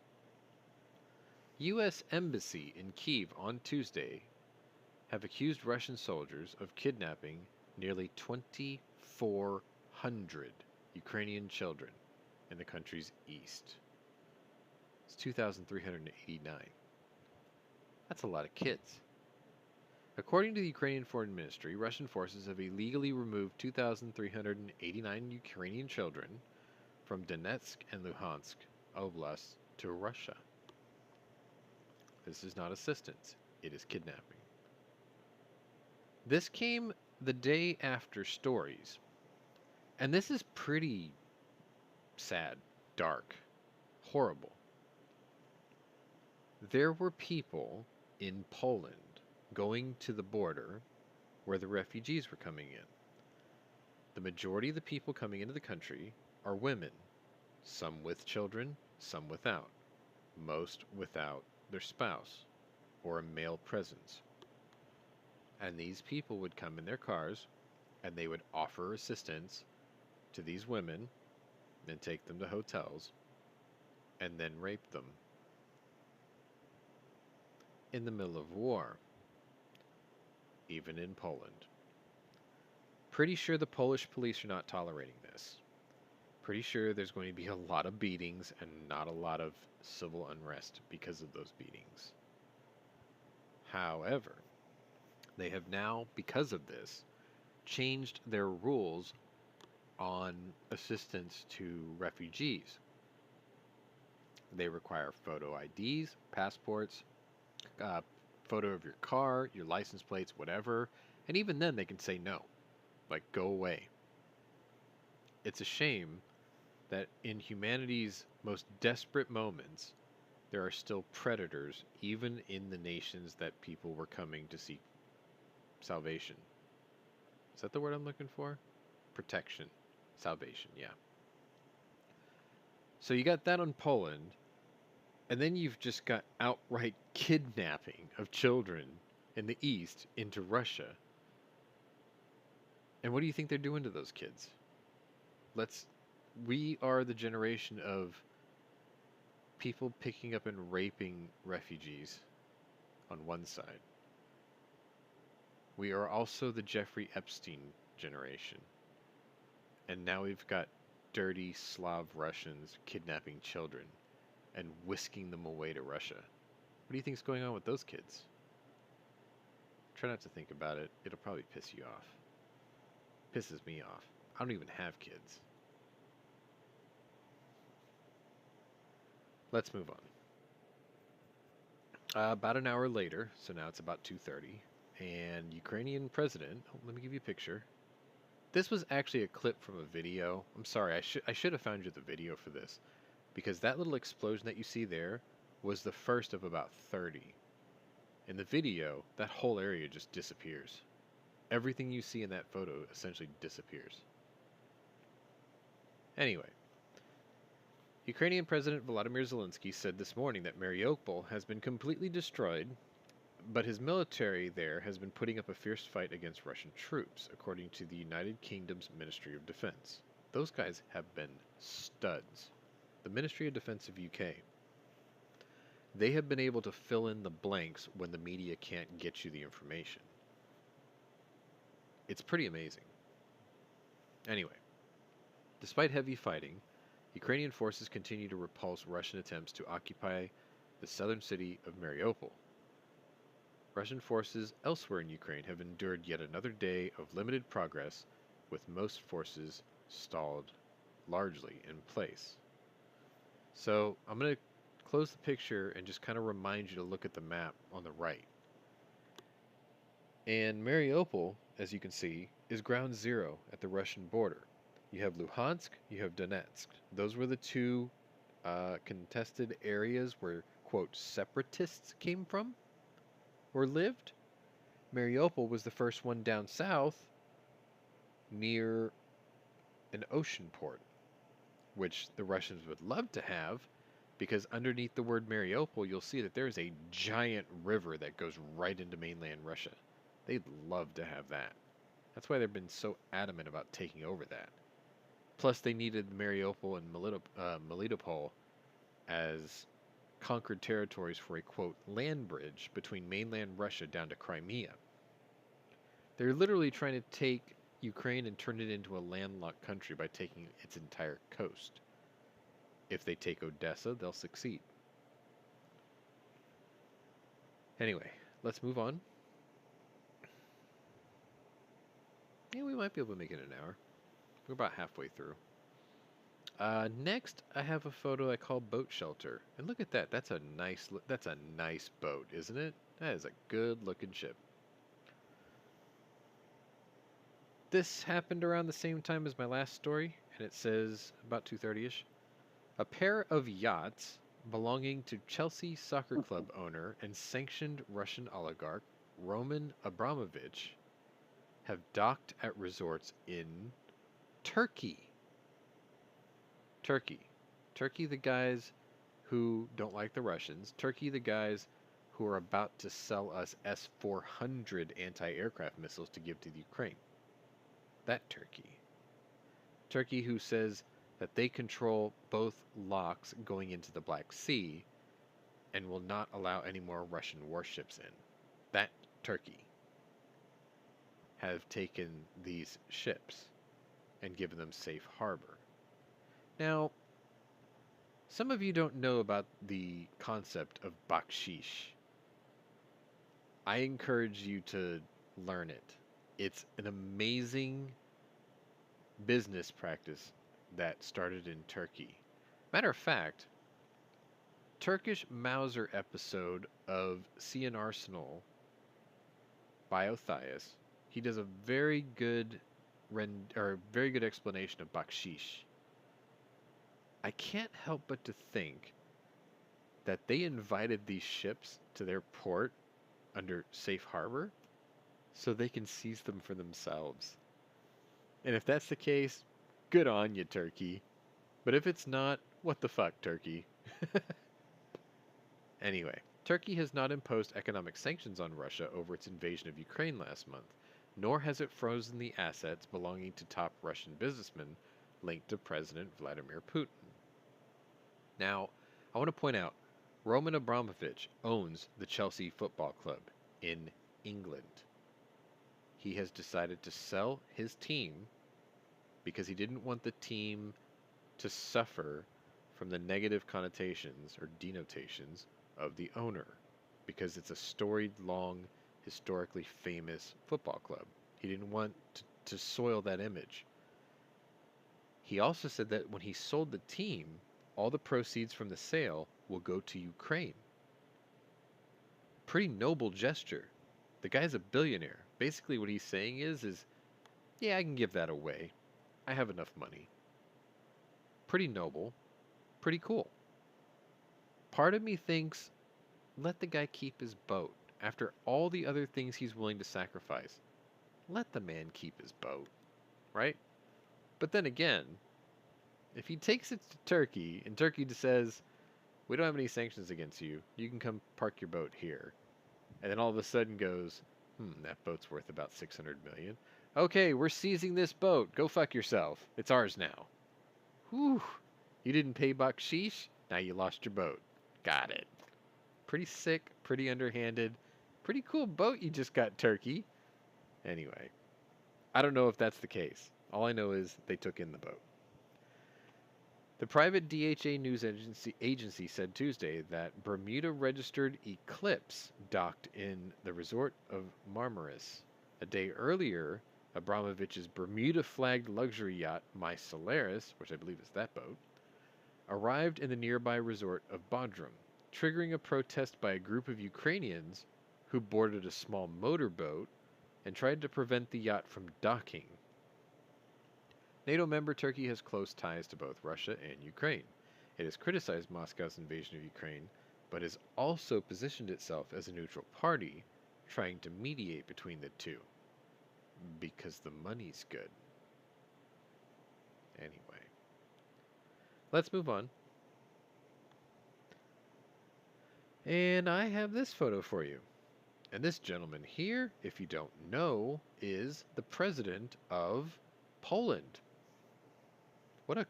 U.S. Embassy in Kyiv on Tuesday have accused Russian soldiers of kidnapping nearly 2,400 Ukrainian children in the country's east. It's 2,389. That's a lot of kids. According to the Ukrainian Foreign Ministry, Russian forces have illegally removed 2,389 Ukrainian children from Donetsk and Luhansk oblasts to Russia. This is not assistance, it is kidnapping. This came the day after stories, and this is pretty sad, dark, horrible. There were people in Poland going to the border where the refugees were coming in. The majority of the people coming into the country are women, some with children, some without, most without their spouse or a male presence. And these people would come in their cars and they would offer assistance to these women and take them to hotels and then rape them in the middle of war, even in Poland. Pretty sure the Polish police are not tolerating this. Pretty sure there's going to be a lot of beatings and not a lot of civil unrest because of those beatings. However, they have now, because of this, changed their rules on assistance to refugees. They require photo IDs, passports, photo of your car, your license plates, whatever. And even then, they can say no. Like, go away. It's a shame that in humanity's most desperate moments, there are still predators, even in the nations that people were coming to seek salvation. Is that the word I'm looking for? Protection. Salvation, yeah. So you got that on Poland, and then you've just got outright kidnapping of children in the East into Russia. And what do you think they're doing to those kids? We are the generation of people picking up and raping refugees on one side. We are also the Jeffrey Epstein generation. And now we've got dirty Slav Russians kidnapping children and whisking them away to Russia. What do you think's going on with those kids? Try not to think about it. It'll probably piss you off. Pisses me off. I don't even have kids. Let's move on. About an hour later, so now it's about 2:30, and Ukrainian president. Oh, let me give you a picture. This was actually a clip from a video. I'm sorry, I should have found you the video for this, because that little explosion that you see there was the first of about 30. In the video, that whole area just disappears. Everything you see in that photo essentially disappears. Anyway, Ukrainian President Volodymyr Zelenskyy said this morning that Mariupol has been completely destroyed, but his military there has been putting up a fierce fight against Russian troops, according to the United Kingdom's Ministry of Defense. Those guys have been studs. The Ministry of Defense of UK. They have been able to fill in the blanks when the media can't get you the information. It's pretty amazing. Anyway, despite heavy fighting, Ukrainian forces continue to repulse Russian attempts to occupy the southern city of Mariupol. Russian forces elsewhere in Ukraine have endured yet another day of limited progress, with most forces stalled largely in place. So I'm going to close the picture and just kind of remind you to look at the map on the right. And Mariupol, as you can see, is ground zero at the Russian border. You have Luhansk, you have Donetsk. Those were the two contested areas where, quote, separatists came from or lived. Mariupol was the first one down south near an ocean port, which the Russians would love to have, because underneath the word Mariupol, you'll see that there's a giant river that goes right into mainland Russia. They'd love to have that. That's why they've been so adamant about taking over that. Plus, they needed Mariupol and Melitopol as conquered territories for a, quote, land bridge between mainland Russia down to Crimea. They're literally trying to take Ukraine and turn it into a landlocked country by taking its entire coast. If they take Odessa, they'll succeed. Anyway, let's move on. Yeah, we might be able to make it an hour. We're about halfway through. Next, I have a photo I call Boat Shelter. And look at that. That's a nice boat, isn't it? That is a good-looking ship. This happened around the same time as my last story, and it says about 2:30ish. A pair of yachts belonging to Chelsea Soccer Club owner and sanctioned Russian oligarch Roman Abramovich have docked at resorts in Turkey. Turkey, the guys who don't like the Russians. Turkey, the guys who are about to sell us S-400 anti-aircraft missiles to give to the Ukraine. That Turkey. Turkey, who says that they control both locks going into the Black Sea and will not allow any more Russian warships in. That Turkey have taken these ships and given them safe harbor. Now, some of you don't know about the concept of bakshish. I encourage you to learn it. It's an amazing business practice that started in Turkey. Matter of fact, Turkish Mauser episode of Sea and Arsenal by Othias, he does a very good very good explanation of bakshish. I can't help but to think that they invited these ships to their port under safe harbor so they can seize them for themselves. And if that's the case, good on you, Turkey. But if it's not, what the fuck, Turkey? Anyway, Turkey has not imposed economic sanctions on Russia over its invasion of Ukraine last month, nor has it frozen the assets belonging to top Russian businessmen linked to President Vladimir Putin. Now, I want to point out, Roman Abramovich owns the Chelsea Football Club in England. He has decided to sell his team because he didn't want the team to suffer from the negative connotations or denotations of the owner, because it's a storied, long, historically famous football club. He didn't want to soil that image. He also said that when he sold the team, all the proceeds from the sale will go to Ukraine. Pretty noble gesture. The guy's a billionaire. Basically what he's saying is yeah, I can give that away. I have enough money. Pretty noble. Pretty cool. Part of me thinks, let the guy keep his boat. After all the other things he's willing to sacrifice, let the man keep his boat. Right? But then again, if he takes it to Turkey, and Turkey just says, we don't have any sanctions against you, you can come park your boat here. And then all of a sudden goes, that boat's worth about 600 million. Okay, we're seizing this boat. Go fuck yourself. It's ours now. Whew. You didn't pay bakshish? Now you lost your boat. Got it. Pretty sick, pretty underhanded. Pretty cool boat you just got, Turkey. Anyway, I don't know if that's the case. All I know is they took in the boat. The private DHA news agency said Tuesday that Bermuda-registered Eclipse docked in the resort of Marmaris. A day earlier, Abramovich's Bermuda-flagged luxury yacht, My Solaris, which I believe is that boat, arrived in the nearby resort of Bodrum, triggering a protest by a group of Ukrainians who boarded a small motorboat and tried to prevent the yacht from docking. NATO member Turkey has close ties to both Russia and Ukraine. It has criticized Moscow's invasion of Ukraine, but has also positioned itself as a neutral party, trying to mediate between the two. Because the money's good. Anyway. Let's move on. And I have this photo for you. And this gentleman here, if you don't know, is the president of Poland. What a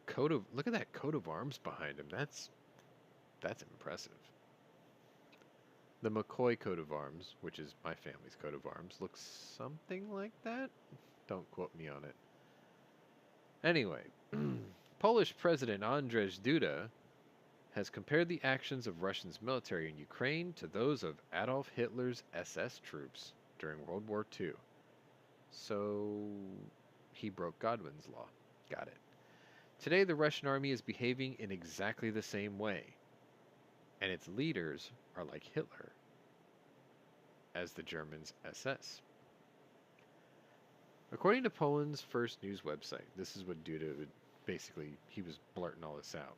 look at that coat of arms behind him. That's impressive. The McCoy coat of arms, which is my family's coat of arms, looks something like that. Don't quote me on it. Anyway, Polish President Andrzej Duda has compared the actions of Russia's military in Ukraine to those of Adolf Hitler's SS troops during World War II. So he broke Godwin's law. Got it. Today, the Russian army is behaving in exactly the same way, and its leaders are like Hitler, as the Germans' SS. According to Poland's first news website, this is what Duda he was blurting all this out.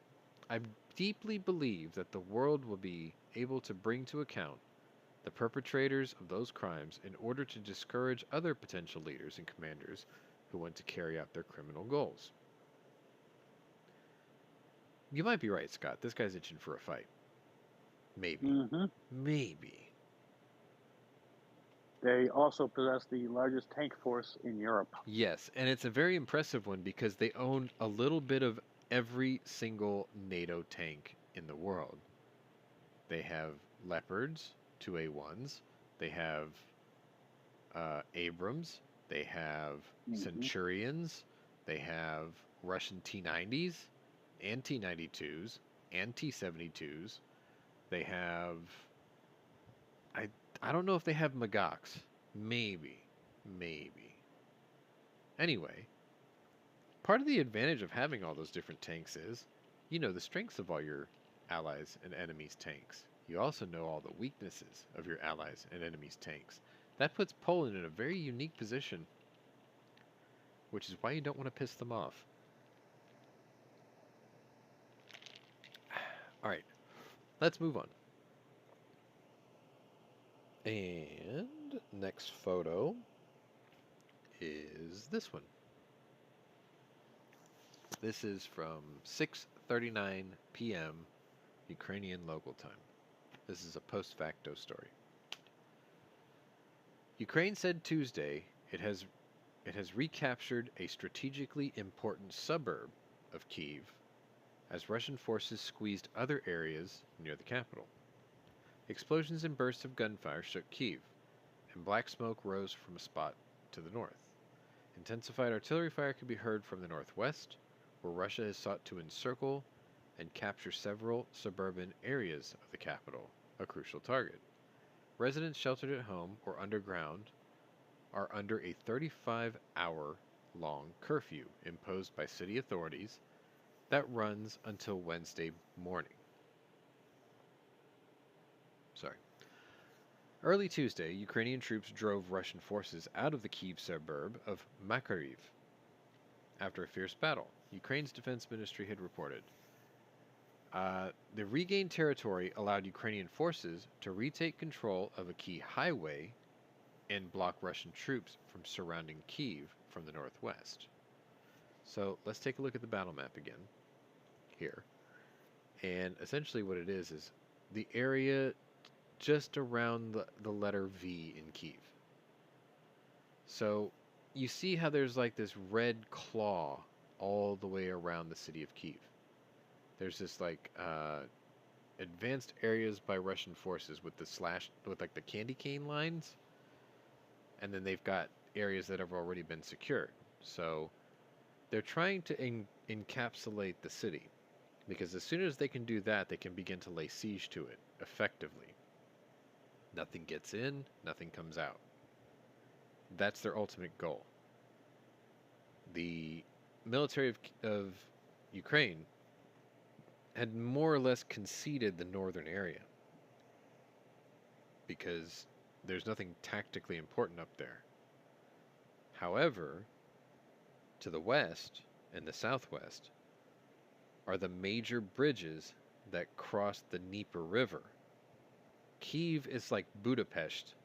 I deeply believe that the world will be able to bring to account the perpetrators of those crimes in order to discourage other potential leaders and commanders who want to carry out their criminal goals. You might be right, Scott. This guy's itching for a fight. Maybe. Hmm. Maybe. They also possess the largest tank force in Europe. Yes, and it's a very impressive one because they own a little bit of every single NATO tank in the world. They have Leopards, 2A1s. They have Abrams. They have Hmm. Centurions. They have Russian T-90s and T-92s and T-72s. They have I I don't know if they have Magax. Maybe. Maybe. Anyway, part of the advantage of having all those different tanks is you know the strengths of all your allies and enemies' tanks. You also know all the weaknesses of your allies and enemies' tanks. That puts Poland in a very unique position, which is why you don't want to piss them off. All right, let's move on. And next photo is this one. This is from 6:39 p.m. Ukrainian local time. This is a post facto story. Ukraine said Tuesday it has recaptured a strategically important suburb of Kyiv as Russian forces squeezed other areas near the capital. Explosions and bursts of gunfire shook Kyiv, and black smoke rose from a spot to the north. Intensified artillery fire could be heard from the northwest, where Russia has sought to encircle and capture several suburban areas of the capital, a crucial target. Residents sheltered at home or underground are under a 35-hour long curfew imposed by city authorities that runs until Wednesday morning. Sorry. Early Tuesday, Ukrainian troops drove Russian forces out of the Kyiv suburb of Makariv after a fierce battle. Ukraine's defense ministry had reported. The regained territory allowed Ukrainian forces to retake control of a key highway and block Russian troops from surrounding Kyiv from the northwest. So let's take a look at the battle map again here. And essentially what it is the area just around the letter V in Kyiv. So you see how there's like this red claw all the way around the city of Kyiv. There's this like advanced areas by Russian forces with the with like the candy cane lines, and then they've got areas that have already been secured. So they're trying to encapsulate the city because as soon as they can do that, they can begin to lay siege to it effectively. Nothing gets in, nothing comes out. That's their ultimate goal. The military of Ukraine had more or less conceded the northern area because there's nothing tactically important up there. However, to the west and the southwest are the major bridges that cross the Dnieper River. Kyiv is like Budapest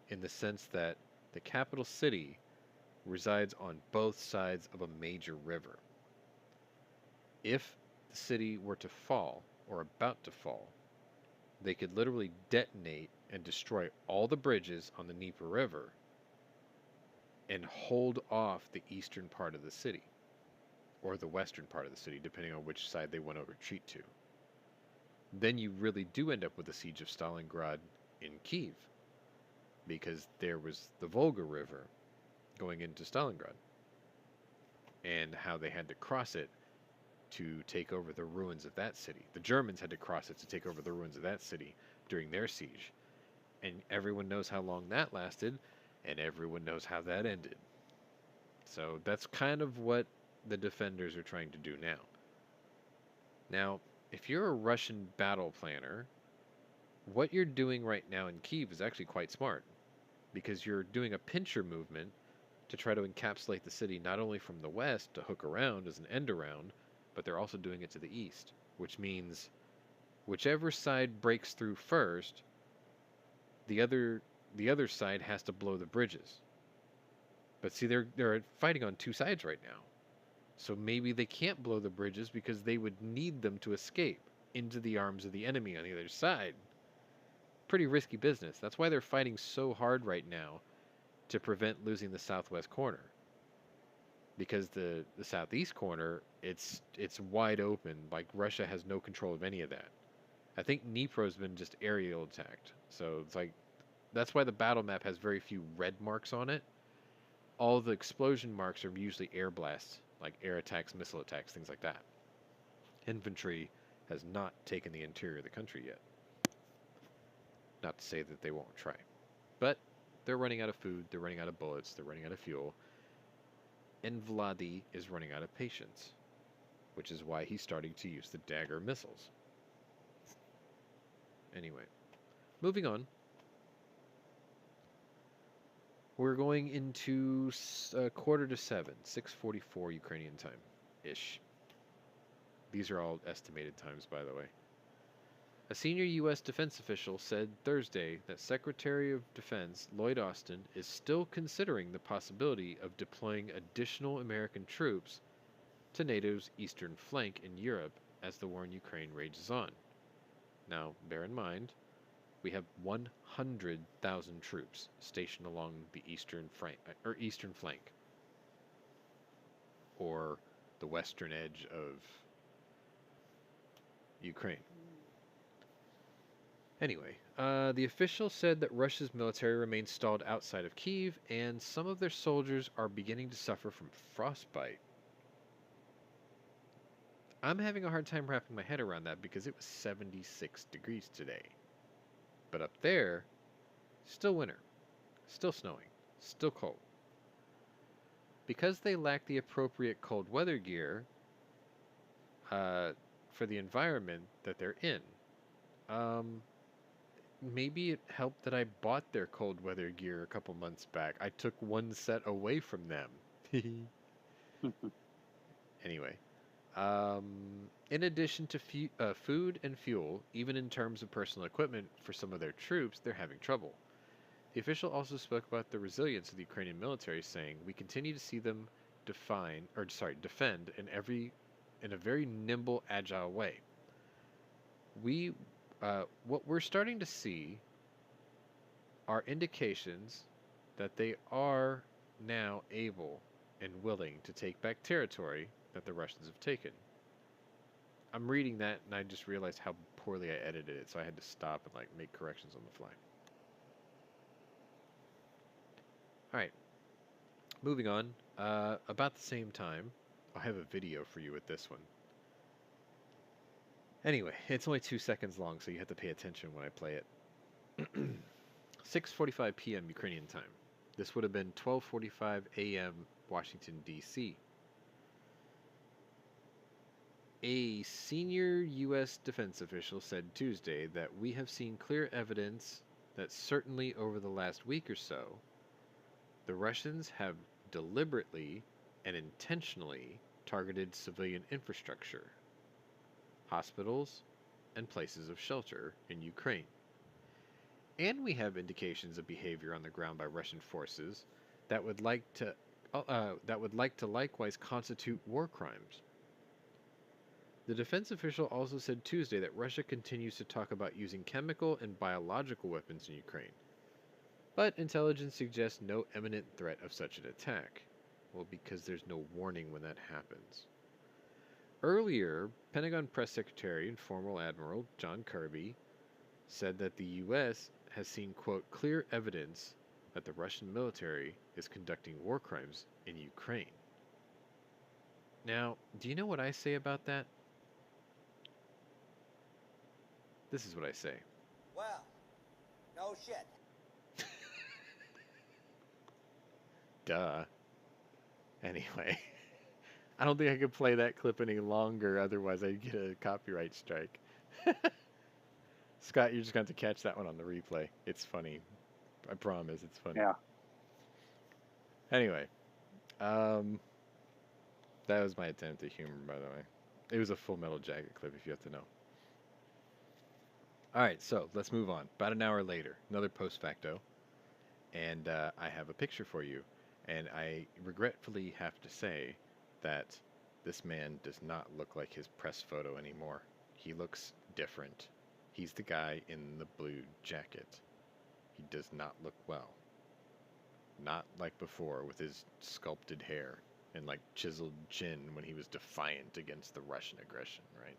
in the sense that the capital city resides on both sides of a major river. If the city were to fall, or about to fall, they could literally detonate and destroy all the bridges on the Dnieper River and hold off the eastern part of the city, or the western part of the city, depending on which side they want to retreat to. Then you really do end up with the siege of Stalingrad in Kyiv, because there was the Volga River going into Stalingrad, and how they had to cross it to take over the ruins of that city. The Germans had to cross it to take over the ruins of that city during their siege. And everyone knows how long that lasted, and everyone knows how that ended. So that's kind of what the defenders are trying to do now. Now, if you're a Russian battle planner, what you're doing right now in Kyiv is actually quite smart, because you're doing a pincher movement to try to encapsulate the city not only from the west to hook around as an end around, but they're also doing it to the east, which means whichever side breaks through first, the other side has to blow the bridges. But see, they're fighting on two sides right now. So maybe they can't blow the bridges because they would need them to escape into the arms of the enemy on the other side. Pretty risky business. That's why they're fighting so hard right now to prevent losing the southwest corner. Because the southeast corner, it's wide open. Like Russia has no control of any of that. I think Dnipro's been just aerial attacked. So it's like that's why the battle map has very few red marks on it. All the explosion marks are usually air blasts, like air attacks, missile attacks, things like that. Infantry has not taken the interior of the country yet. Not to say that they won't try. But they're running out of food, they're running out of bullets, they're running out of fuel. And Vladi is running out of patience, which is why he's starting to use the dagger missiles. Anyway, moving on. We're going into 6:45, 6:44 Ukrainian time, ish. These are all estimated times, by the way. A senior U.S. defense official said Thursday that Secretary of Defense Lloyd Austin is still considering the possibility of deploying additional American troops to NATO's eastern flank in Europe as the war in Ukraine rages on. Now, bear in mind, we have 100,000 troops stationed along the eastern flank, or the western edge of Ukraine. Anyway, the official said that Russia's military remains stalled outside of Kyiv, and some of their soldiers are beginning to suffer from frostbite. I'm having a hard time wrapping my head around that because it was 76 degrees today. But up there, still winter, still snowing, still cold. Because they lack the appropriate cold weather gear for the environment that they're in, maybe it helped that I bought their cold weather gear a couple months back. I took one set away from them. Anyway, in addition to food and fuel, even in terms of personal equipment for some of their troops, they're having trouble. The official also spoke about the resilience of the Ukrainian military, saying, "We continue to see them defend in a very nimble, agile way. What we're starting to see are indications that they are now able and willing to take back territory that the Russians have taken." I'm reading that and I just realized how poorly I edited it, so I had to stop and make corrections on the fly. Alright, moving on. About the same time, I'll have a video for you with this one. Anyway, it's only 2 seconds long, so you have to pay attention when I play it. 6:45 p.m. Ukrainian time. This would have been 12:45 a.m. Washington, D.C. A senior U.S. defense official said Tuesday that we have seen clear evidence that certainly over the last week or so, the Russians have deliberately and intentionally targeted civilian infrastructure, hospitals, and places of shelter in Ukraine. And we have indications of behavior on the ground by Russian forces that would like to likewise constitute war crimes. The defense official also said Tuesday that Russia continues to talk about using chemical and biological weapons in Ukraine, but intelligence suggests no imminent threat of such an attack. Well, because there's no warning when that happens. Earlier, Pentagon Press Secretary and former Admiral John Kirby said that the U.S. has seen, quote, clear evidence that the Russian military is conducting war crimes in Ukraine. Now, do you know what I say about that? This is what I say. Well, no shit. Duh. Anyway, I don't think I could play that clip any longer, otherwise I'd get a copyright strike. Scott, you're just going to have to catch that one on the replay. It's funny. I promise, it's funny. Yeah. Anyway, that was my attempt at humor, by the way. It was a Full Metal Jacket clip, if you have to know. Alright, so let's move on. About an hour later, another post facto, and I have a picture for you. And I regretfully have to say that this man does not look like his press photo anymore. He looks different. He's the guy in the blue jacket. He does not look well. Not like before with his sculpted hair and like chiseled chin when he was defiant against the Russian aggression, right?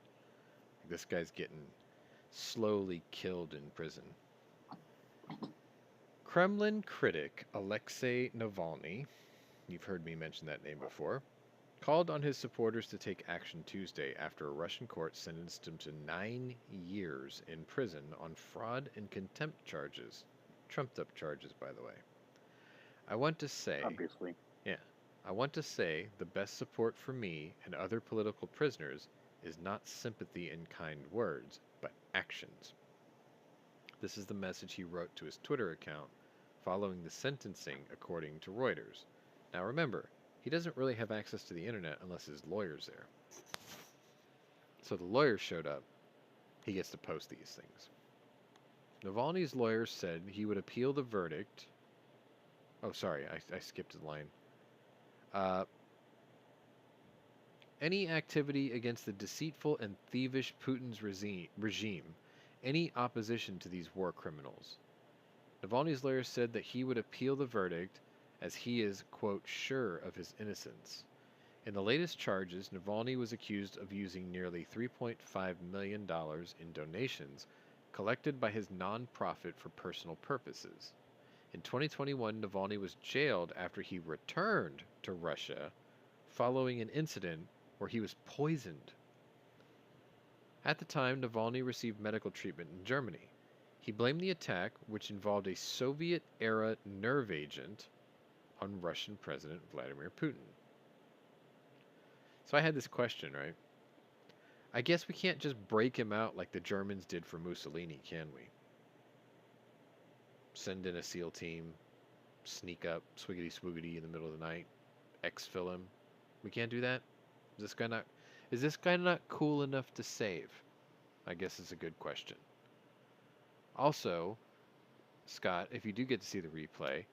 This guy's getting slowly killed in prison. Kremlin critic Alexei Navalny, you've heard me mention that name before, called on his supporters to take action Tuesday after a Russian court sentenced him to 9 years in prison on fraud and contempt charges. Trumped up charges, by the way. I want to say, Obviously. I want to say the best support for me and other political prisoners is not sympathy and kind words, but actions. This is the message he wrote to his Twitter account following the sentencing, according to Reuters. Now remember, he doesn't really have access to the internet unless his lawyer's there. So the lawyer showed up. He gets to post these things. Navalny's lawyer said he would appeal the verdict. Oh, sorry, I skipped a line. Any activity against the deceitful and thievish Putin's regime, any opposition to these war criminals. Navalny's lawyer said that he would appeal the verdict as he is, quote, sure of his innocence. In the latest charges, Navalny was accused of using nearly $3.5 million in donations collected by his nonprofit for personal purposes. In 2021, Navalny was jailed after he returned to Russia following an incident where he was poisoned. At the time, Navalny received medical treatment in Germany. He blamed the attack, which involved a Soviet-era nerve agent, on Russian President Vladimir Putin. So I had this question, right? I guess we can't just break him out like the Germans did for Mussolini, can we? Send in a SEAL team, sneak up, swiggity-swoogity in the middle of the night, exfil him. We can't do that? Is this guy not cool enough to save? I guess it's a good question. Also, Scott, if you do get to see the replay,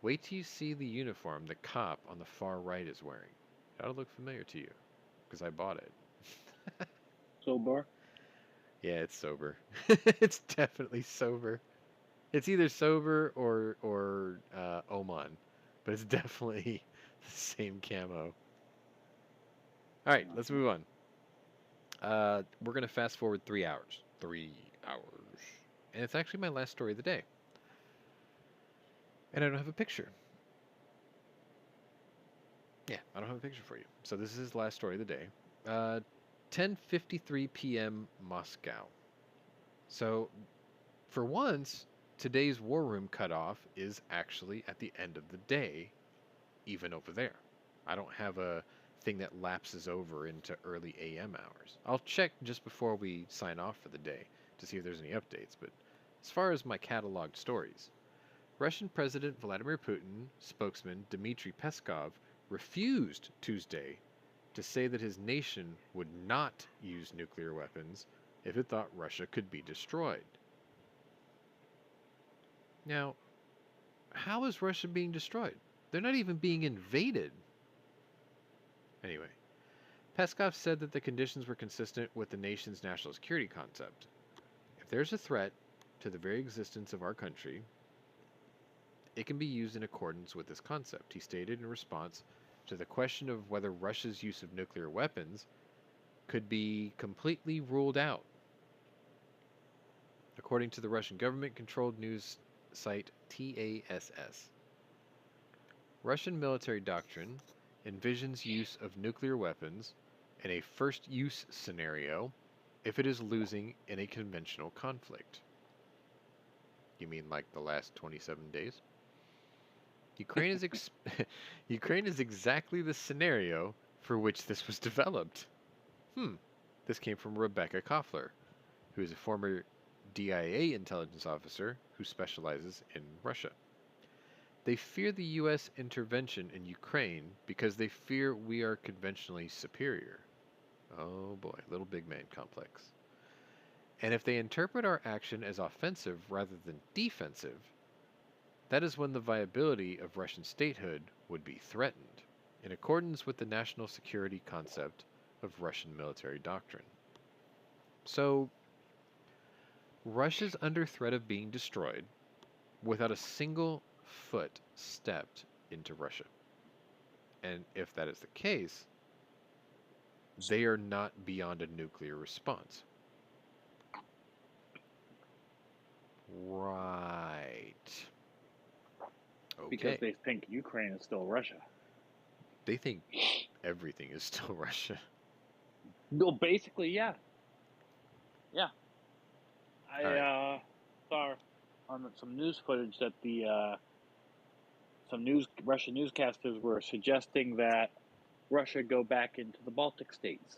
wait till you see the uniform the cop on the far right is wearing. That'll look familiar to you, because I bought it. Sober? Yeah, it's sober. It's definitely sober. It's either sober or Oman, but it's definitely the same camo. All right, let's move on. We're going to fast forward 3 hours. 3 hours. And it's actually my last story of the day. And I don't have a picture. Yeah, I don't have a picture for you. So this is his last story of the day. 10:53 p.m. Moscow. So, for once, today's war room cutoff is actually at the end of the day, even over there. I don't have a thing that lapses over into early AM hours. I'll check just before we sign off for the day to see if there's any updates, but as far as my cataloged stories, Russian President Vladimir Putin spokesman Dmitry Peskov refused Tuesday to say that his nation would not use nuclear weapons if it thought Russia could be destroyed. Now, how is Russia being destroyed? They're not even being invaded. Anyway, Peskov said that the conditions were consistent with the nation's national security concept. If there's a threat to the very existence of our country, it can be used in accordance with this concept, he stated in response to the question of whether Russia's use of nuclear weapons could be completely ruled out. According to the Russian government-controlled news site TASS, Russian military doctrine envisions use of nuclear weapons in a first-use scenario if it is losing in a conventional conflict. You mean like the last 27 days? Ukraine is exactly the scenario for which this was developed. This came from Rebecca Koffler, who is a former DIA intelligence officer who specializes in Russia. They fear the U.S. intervention in Ukraine because they fear we are conventionally superior. Oh boy, little big man complex. And if they interpret our action as offensive rather than defensive, that is when the viability of Russian statehood would be threatened. in accordance with the national security concept of Russian military doctrine. So, Russia's under threat of being destroyed without a single foot stepped into Russia. And if that is the case, they are not beyond a nuclear response. Right. Because Okay. they think Ukraine is still Russia. They think everything is still Russia. No, basically, yeah. Yeah. All right. I saw on some news footage that some Russian newscasters were suggesting that Russia go back into the Baltic states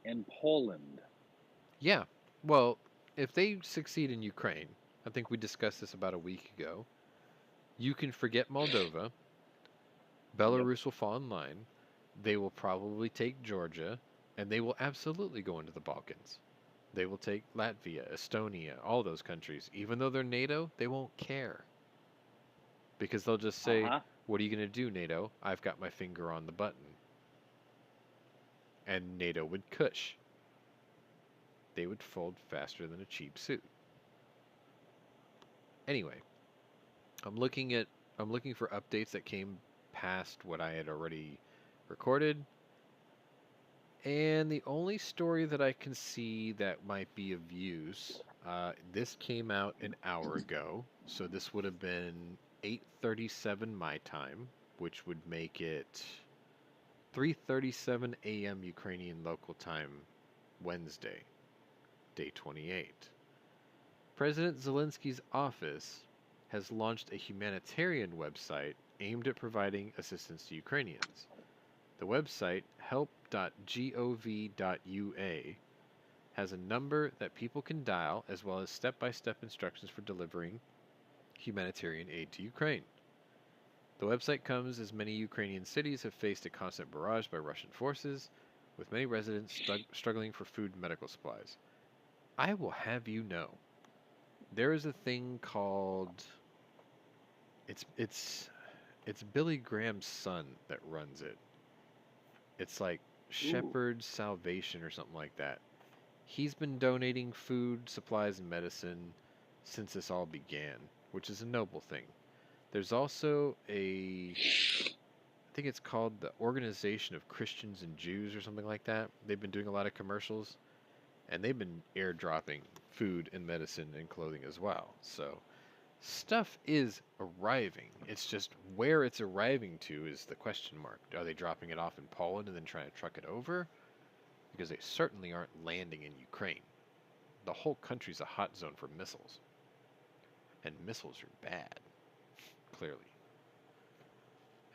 and Poland. Yeah. Well, if they succeed in Ukraine, I think we discussed this about a week ago, you can forget Moldova. Belarus will fall in line. They will probably take Georgia, and they will absolutely go into the Balkans. They will take Latvia, Estonia, all those countries. Even though they're NATO, they won't care. Because they'll just say, Uh-huh. what are you going to do, NATO? I've got my finger on the button. And NATO would cush. They would fold faster than a cheap suit. Anyway, I'm looking for updates that came past what I had already recorded. And the only story that I can see that might be of use, this came out an hour ago, so this would have been 8:37 my time, which would make it 3:37 a.m. Ukrainian local time, Wednesday, day 28. President Zelensky's office has launched a humanitarian website aimed at providing assistance to Ukrainians. The website, help.gov.ua, has a number that people can dial as well as step-by-step instructions for delivering humanitarian aid to Ukraine. The website comes as many Ukrainian cities have faced a constant barrage by Russian forces, with many residents struggling for food and medical supplies. I will have you know, there is a thing called... It's Billy Graham's son that runs it. It's like Shepherd's Salvation or something like that. He's been donating food, supplies, and medicine since this all began, which is a noble thing. There's also I think it's called the Organization of Christians and Jews or something like that. They've been doing a lot of commercials, and they've been airdropping food and medicine and clothing as well. So stuff is arriving. It's just where it's arriving to is the question mark. Are they dropping it off in Poland and then trying to truck it over? Because they certainly aren't landing in Ukraine. The whole country's a hot zone for missiles. And missiles are bad, clearly.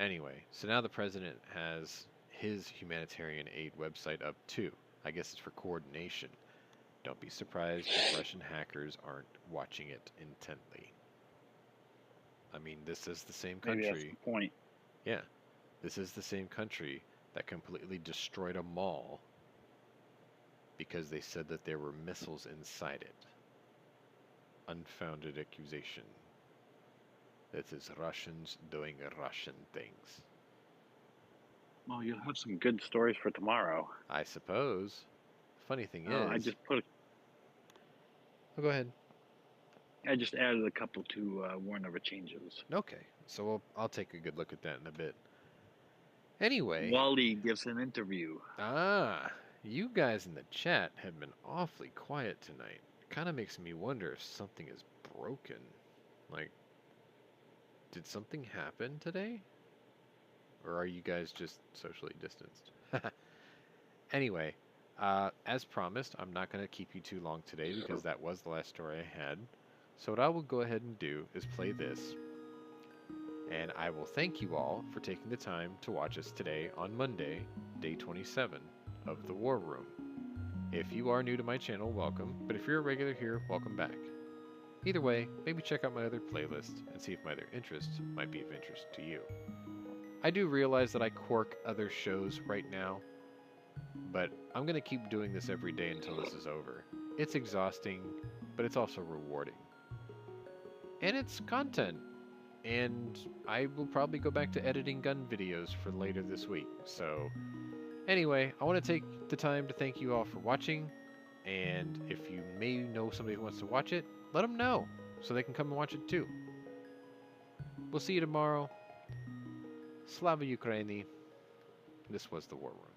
Anyway, so now the president has his humanitarian aid website up too. I guess it's for coordination. Don't be surprised if Russian hackers aren't watching it intently. I mean, this is the same country. Maybe that's the point. Yeah. This is the same country that completely destroyed a mall because they said that there were missiles inside it. Unfounded accusation. This is Russians doing Russian things. Well, you'll have some good stories for tomorrow. I suppose. Funny thing is... I just put... Oh, go ahead. I just added a couple to warn of changes. Okay, so I'll take a good look at that in a bit. Anyway... Wally gives an interview. You guys in the chat have been awfully quiet tonight. It kind of makes me wonder if something is broken. Like, did something happen today? Or are you guys just socially distanced? Anyway, as promised, I'm not going to keep you too long today because that was the last story I had. So what I will go ahead and do is play this. And I will thank you all for taking the time to watch us today on Monday, day 27 of The War Room. If you are new to my channel, welcome. But if you're a regular here, welcome back. Either way, maybe check out my other playlist and see if my other interests might be of interest to you. I do realize that I quirk other shows right now, but I'm going to keep doing this every day until this is over. It's exhausting, but it's also rewarding. And it's content. And I will probably go back to editing gun videos for later this week. So, anyway, I want to take the time to thank you all for watching. And if you may know somebody who wants to watch it, let them know so they can come and watch it too. We'll see you tomorrow. Slava Ukraini. This was the War Room.